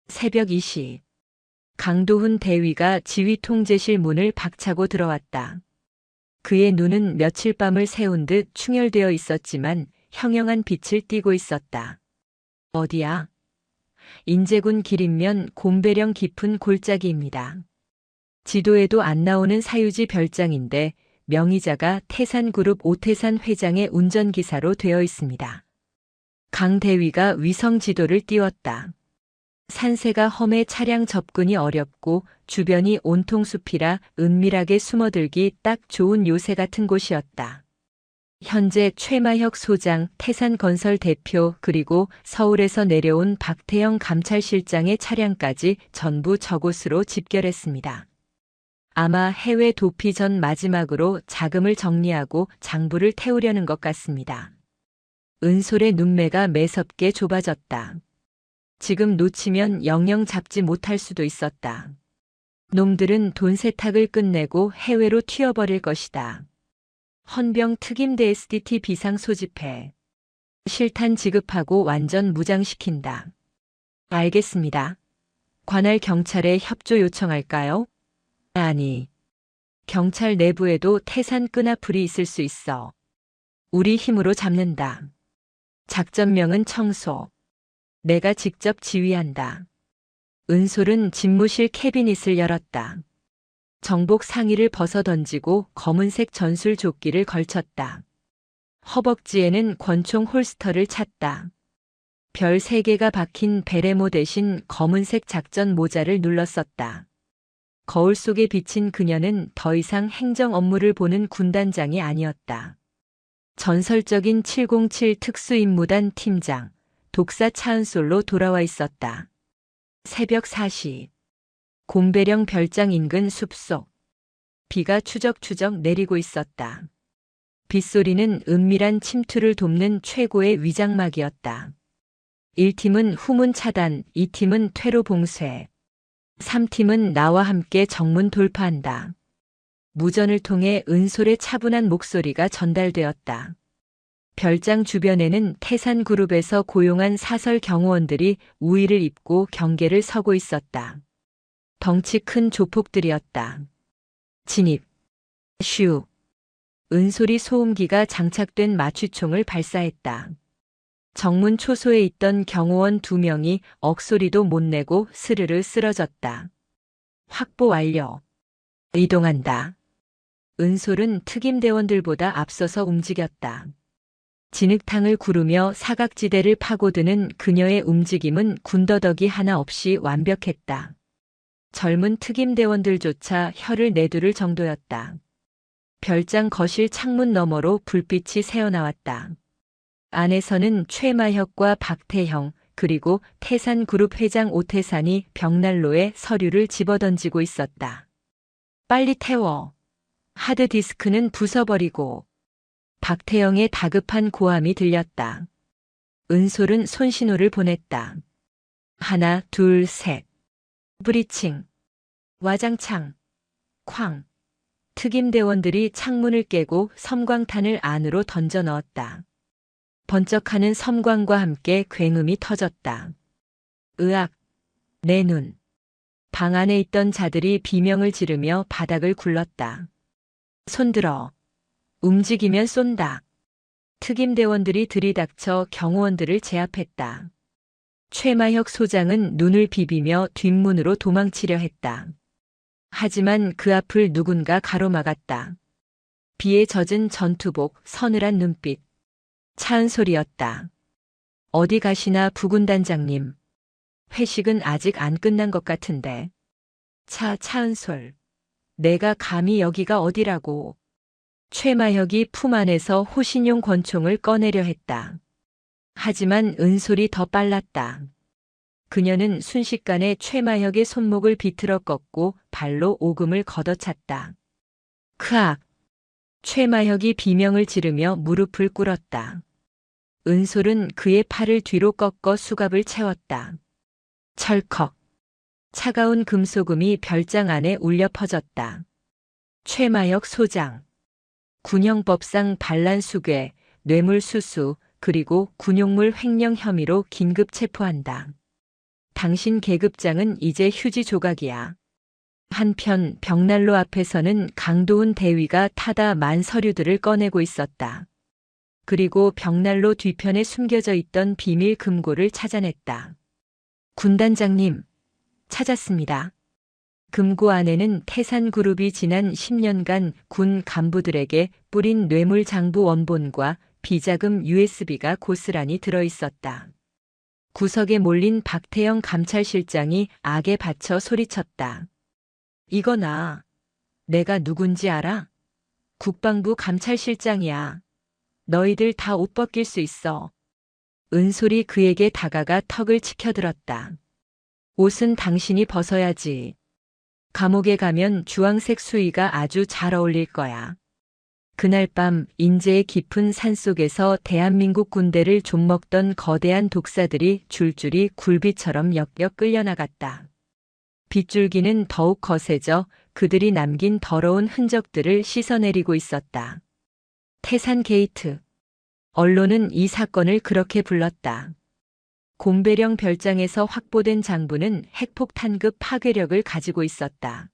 새벽 2시. 강도훈 대위가 지휘통제실 문을 박차고 들어왔다. 그의 눈은 며칠 밤을 새운 듯 충혈되어 있었지만 형형한 빛을 띠고 있었다. 어디야? 인제군 길인면 곰배령 깊은 골짜기입니다. 지도에도 안 나오는 사유지 별장인데 명의자가 태산그룹 오태산 회장의 운전기사로 되어 있습니다. 강 대위가 위성 지도를 띄웠다. 산세가 험해 차량 접근이 어렵고 주변이 온통 숲이라 은밀하게 숨어들기 딱 좋은 요새 같은 곳이었다. 현재 최마혁 소장, 태산건설 대표 그리고 서울에서 내려온 박태영 감찰실장의 차량까지 전부 저곳으로 집결했습니다. 아마 해외 도피 전 마지막으로 자금을 정리하고 장부를 태우려는 것 같습니다. 은솔의 눈매가 매섭게 좁아졌다. 지금 놓치면 영영 잡지 못할 수도 있었다. 놈들은 돈 세탁을 끝내고 해외로 튀어버릴 것이다. 헌병 특임대 SDT 비상 소집해. 실탄 지급하고 완전 무장시킨다. 알겠습니다. 관할 경찰에 협조 요청할까요? 아니. 경찰 내부에도 태산 끈아풀이 있을 수 있어. 우리 힘으로 잡는다. 작전명은 청소. 내가 직접 지휘한다. 은솔은 집무실 캐비닛을 열었다. 정복 상의를 벗어던지고 검은색 전술 조끼를 걸쳤다. 허벅지에는 권총 홀스터를 찼다. 별 3개가 박힌 베레모 대신 검은색 작전 모자를 눌렀었다. 거울 속에 비친 그녀는 더 이상 행정 업무를 보는 군단장이 아니었다. 전설적인 707 특수임무단 팀장, 독사 차은솔로 돌아와 있었다. 새벽 4시. 곰배령 별장 인근 숲속. 비가 추적추적 내리고 있었다. 빗소리는 은밀한 침투를 돕는 최고의 위장막이었다. 1팀은 후문 차단, 2팀은 퇴로 봉쇄. 3팀은 나와 함께 정문 돌파한다. 무전을 통해 은솔의 차분한 목소리가 전달되었다. 별장 주변에는 태산그룹에서 고용한 사설 경호원들이 우의를 입고 경계를 서고 있었다. 덩치 큰 조폭들이었다. 진입. 슈. 은솔이 소음기가 장착된 마취총을 발사했다. 정문 초소에 있던 경호원 2명이 억소리도 못 내고 스르르 쓰러졌다. 확보 완료. 이동한다. 은솔은 특임대원들보다 앞서서 움직였다. 진흙탕을 구르며 사각지대를 파고드는 그녀의 움직임은 군더더기 하나 없이 완벽했다. 젊은 특임대원들조차 혀를 내두를 정도였다. 별장 거실 창문 너머로 불빛이 새어나왔다. 안에서는 최마혁과 박태형 그리고 태산그룹 회장 오태산이 벽난로에 서류를 집어던지고 있었다. 빨리 태워. 하드디스크는 부숴버리고. 박태영의 다급한 고함이 들렸다. 은솔은 손신호를 보냈다. 하나, 둘, 셋. 브리칭. 와장창. 쾅. 특임대원들이 창문을 깨고 섬광탄을 안으로 던져 넣었다. 번쩍하는 섬광과 함께 굉음이 터졌다. 으악. 내 눈. 방 안에 있던 자들이 비명을 지르며 바닥을 굴렀다. 손들어. 움직이면 쏜다. 특임대원들이 들이닥쳐 경호원들을 제압했다. 최마혁 소장은 눈을 비비며 뒷문으로 도망치려 했다. 하지만 그 앞을 누군가 가로막았다. 비에 젖은 전투복, 서늘한 눈빛. 차은솔이었다. 어디 가시나 부군단장님. 회식은 아직 안 끝난 것 같은데. 차은솔. 내가 감히 여기가 어디라고. 최마혁이 품 안에서 호신용 권총을 꺼내려 했다. 하지만 은솔이 더 빨랐다. 그녀는 순식간에 최마혁의 손목을 비틀어 꺾고 발로 오금을 걷어찼다. 크악! 최마혁이 비명을 지르며 무릎을 꿇었다. 은솔은 그의 팔을 뒤로 꺾어 수갑을 채웠다. 철컥! 차가운 금소금이 별장 안에 울려 퍼졌다. 최마혁 소장. 군형법상 반란수괴, 뇌물수수, 그리고 군용물 횡령 혐의로 긴급 체포한다. 당신 계급장은 이제 휴지 조각이야. 한편 벽난로 앞에서는 강도훈 대위가 타다 만 서류들을 꺼내고 있었다. 그리고 벽난로 뒤편에 숨겨져 있던 비밀 금고를 찾아냈다. 군단장님, 찾았습니다. 금고 안에는 태산그룹이 지난 10년간 군 간부들에게 뿌린 뇌물장부 원본과 비자금 USB가 고스란히 들어있었다. 구석에 몰린 박태영 감찰실장이 악에 받쳐 소리쳤다. 이거나, 내가 누군지 알아? 국방부 감찰실장이야. 너희들 다 옷 벗길 수 있어. 은솔이 그에게 다가가 턱을 치켜들었다. 옷은 당신이 벗어야지. 감옥에 가면 주황색 수의가 아주 잘 어울릴 거야. 그날 밤 인제의 깊은 산속에서 대한민국 군대를 좀먹던 거대한 독사들이 줄줄이 굴비처럼 역역 끌려나갔다. 빗줄기는 더욱 거세져 그들이 남긴 더러운 흔적들을 씻어내리고 있었다. 태산 게이트. 언론은 이 사건을 그렇게 불렀다. 곰배령 별장에서 확보된 장부는 핵폭탄급 파괴력을 가지고 있었다.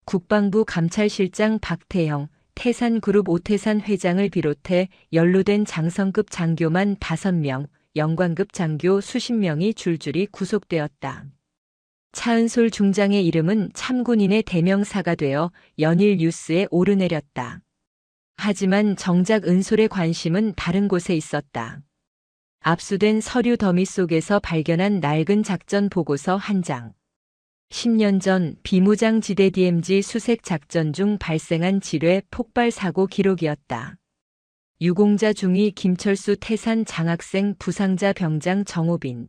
국방부 감찰실장 박태영, 태산그룹 오태산 회장을 비롯해 연루된 장성급 장교만 5명, 영관급 장교 수십 명이 줄줄이 구속되었다. 차은솔 중장의 이름은 참군인의 대명사가 되어 연일 뉴스에 오르내렸다. 하지만 정작 은솔의 관심은 다른 곳에 있었다. 압수된 서류 더미 속에서 발견한 낡은 작전 보고서 한 장. 10년 전 비무장지대 DMZ 수색 작전 중 발생한 지뢰 폭발 사고 기록이었다. 유공자 중위 김철수 태산 장학생 부상자 병장 정호빈.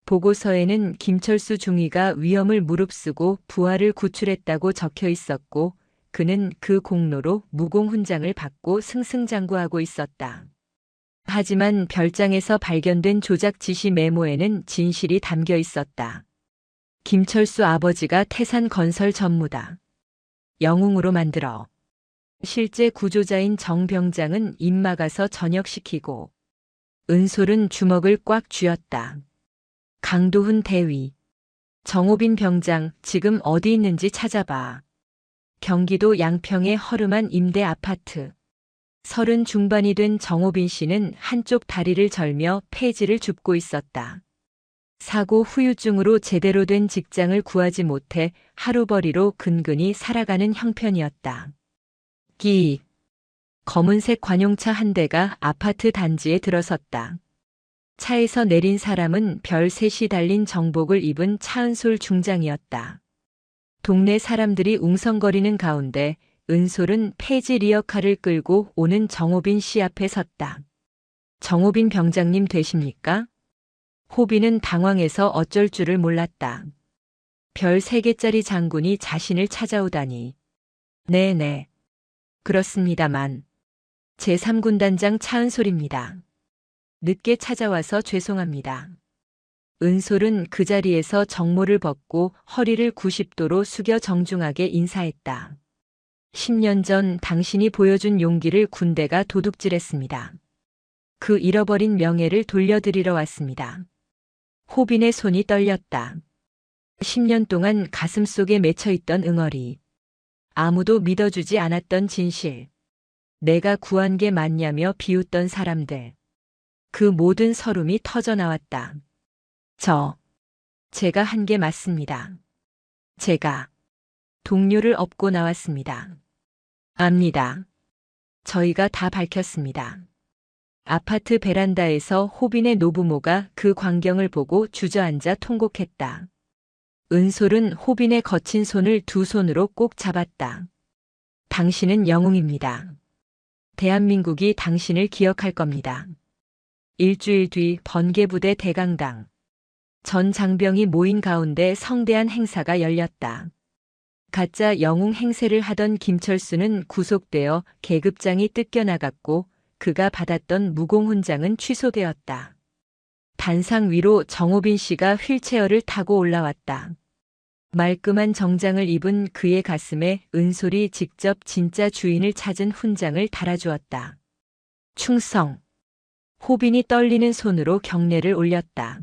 보고서에는 김철수 중위가 위험을 무릅쓰고 부하를 구출했다고 적혀 있었고 그는 그 공로로 무공훈장을 받고 승승장구하고 있었다. 하지만 별장에서 발견된 조작 지시 메모에는 진실이 담겨 있었다. 김철수 아버지가 태산건설 전무다. 영웅으로 만들어. 실제 구조자인 정 병장은 입막아서 전역시키고 은솔은 주먹을 꽉 쥐었다. 강도훈 대위. 정호빈 병장 지금 어디 있는지 찾아봐. 경기도 양평의 허름한 임대 아파트. 30 중반이 된 정호빈 씨는 한쪽 다리를 절며 폐지를 줍고 있었다. 사고 후유증으로 제대로 된 직장을 구하지 못해 하루벌이로 근근히 살아가는 형편이었다. 검은색 관용차 한 대가 아파트 단지에 들어섰다. 차에서 내린 사람은 별 셋이 달린 정복을 입은 차은솔 중장이었다. 동네 사람들이 웅성거리는 가운데 은솔은 폐지 리어카를 끌고 오는 정호빈 씨 앞에 섰다. 정호빈 병장님 되십니까? 호빈은 당황해서 어쩔 줄을 몰랐다. 별 3개짜리 장군이 자신을 찾아오다니. 네네. 그렇습니다만. 제3군단장 차은솔입니다. 늦게 찾아와서 죄송합니다. 은솔은 그 자리에서 정모를 벗고 허리를 90도로 숙여 정중하게 인사했다. 10년 전 당신이 보여준 용기를 군대가 도둑질했습니다. 그 잃어버린 명예를 돌려드리러 왔습니다. 호빈의 손이 떨렸다. 10년 동안 가슴속에 맺혀있던 응어리. 아무도 믿어주지 않았던 진실. 내가 구한 게 맞냐며 비웃던 사람들. 그 모든 서름이 터져나왔다. 제가 한 게 맞습니다. 제가 동료를 업고 나왔습니다. 압니다. 저희가 다 밝혔습니다. 아파트 베란다에서 호빈의 노부모가 그 광경을 보고 주저앉아 통곡했다. 은솔은 호빈의 거친 손을 두 손으로 꼭 잡았다. 당신은 영웅입니다. 대한민국이 당신을 기억할 겁니다. 일주일 뒤 번개부대 대강당. 전 장병이 모인 가운데 성대한 행사가 열렸다. 가짜 영웅 행세를 하던 김철수는 구속되어 계급장이 뜯겨나갔고 그가 받았던 무공훈장은 취소되었다. 단상 위로 정호빈 씨가 휠체어를 타고 올라왔다. 말끔한 정장을 입은 그의 가슴에 은솔이 직접 진짜 주인을 찾은 훈장을 달아주었다. 충성. 호빈이 떨리는 손으로 경례를 올렸다.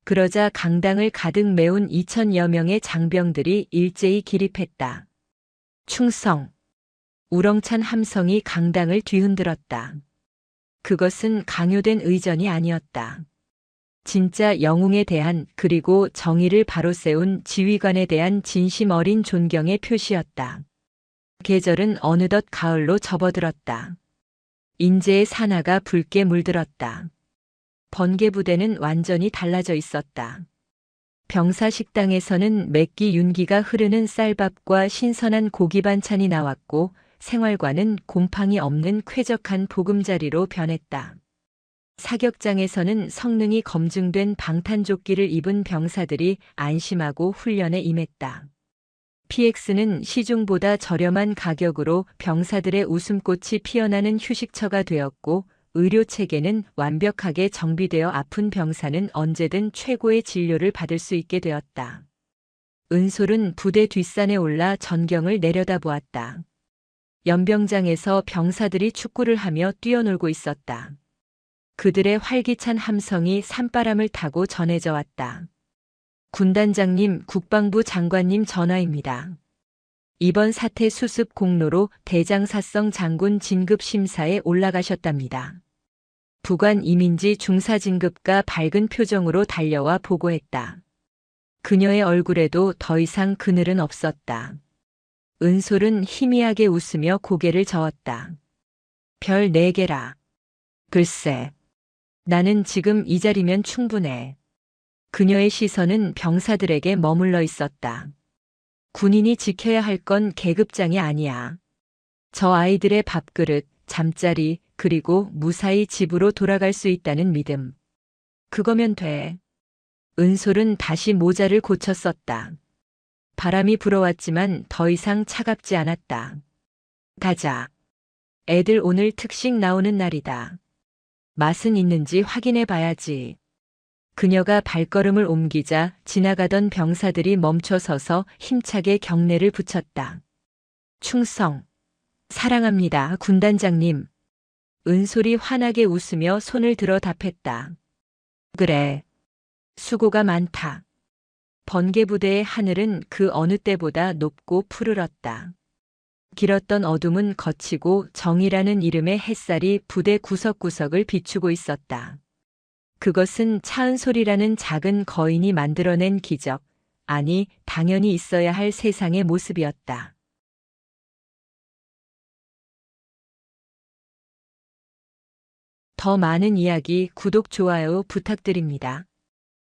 그러자 강당을 가득 메운 2,000여 명의 장병들이 일제히 기립했다. 충성! 우렁찬 함성이 강당을 뒤흔들었다. 그것은 강요된 의전이 아니었다. 진짜 영웅에 대한 그리고 정의를 바로 세운 지휘관에 대한 진심 어린 존경의 표시였다. 계절은 어느덧 가을로 접어들었다. 인제의 산하가 붉게 물들었다. 번개부대는 완전히 달라져 있었다. 병사 식당에서는 맥기 윤기가 흐르는 쌀밥과 신선한 고기 반찬이 나왔고 생활관은 곰팡이 없는 쾌적한 보금자리로 변했다. 사격장에서는 성능이 검증된 방탄조끼를 입은 병사들이 안심하고 훈련에 임했다. PX는 시중보다 저렴한 가격으로 병사들의 웃음꽃이 피어나는 휴식처가 되었고 의료체계는 완벽하게 정비되어 아픈 병사는 언제든 최고의 진료를 받을 수 있게 되었다. 은솔은 부대 뒷산에 올라 전경을 내려다보았다. 연병장에서 병사들이 축구를 하며 뛰어놀고 있었다. 그들의 활기찬 함성이 산바람을 타고 전해져 왔다. 군단장님, 국방부 장관님 전화입니다. 이번 사태 수습 공로로 대장사성 장군 진급 심사에 올라가셨답니다. 부관 이민지 중사 진급가 밝은 표정으로 달려와 보고했다. 그녀의 얼굴에도 더 이상 그늘은 없었다. 은솔은 희미하게 웃으며 고개를 저었다. 별 4개라. 글쎄, 나는 지금 이 자리면 충분해. 그녀의 시선은 병사들에게 머물러 있었다. 군인이 지켜야 할 건 계급장이 아니야. 저 아이들의 밥그릇, 잠자리, 그리고 무사히 집으로 돌아갈 수 있다는 믿음. 그거면 돼. 은솔은 다시 모자를 고쳐 썼다. 바람이 불어왔지만 더 이상 차갑지 않았다. 가자. 애들 오늘 특식 나오는 날이다. 맛은 있는지 확인해 봐야지. 그녀가 발걸음을 옮기자 지나가던 병사들이 멈춰서서 힘차게 경례를 붙였다. 충성. 사랑합니다, 군단장님. 은솔이 환하게 웃으며 손을 들어 답했다. 그래. 수고가 많다. 번개부대의 하늘은 그 어느 때보다 높고 푸르렀다. 길었던 어둠은 거치고 정이라는 이름의 햇살이 부대 구석구석을 비추고 있었다. 그것은 차은솔이라는 작은 거인이 만들어낸 기적, 아니 당연히 있어야 할 세상의 모습이었다. 더 많은 이야기 구독, 좋아요 부탁드립니다.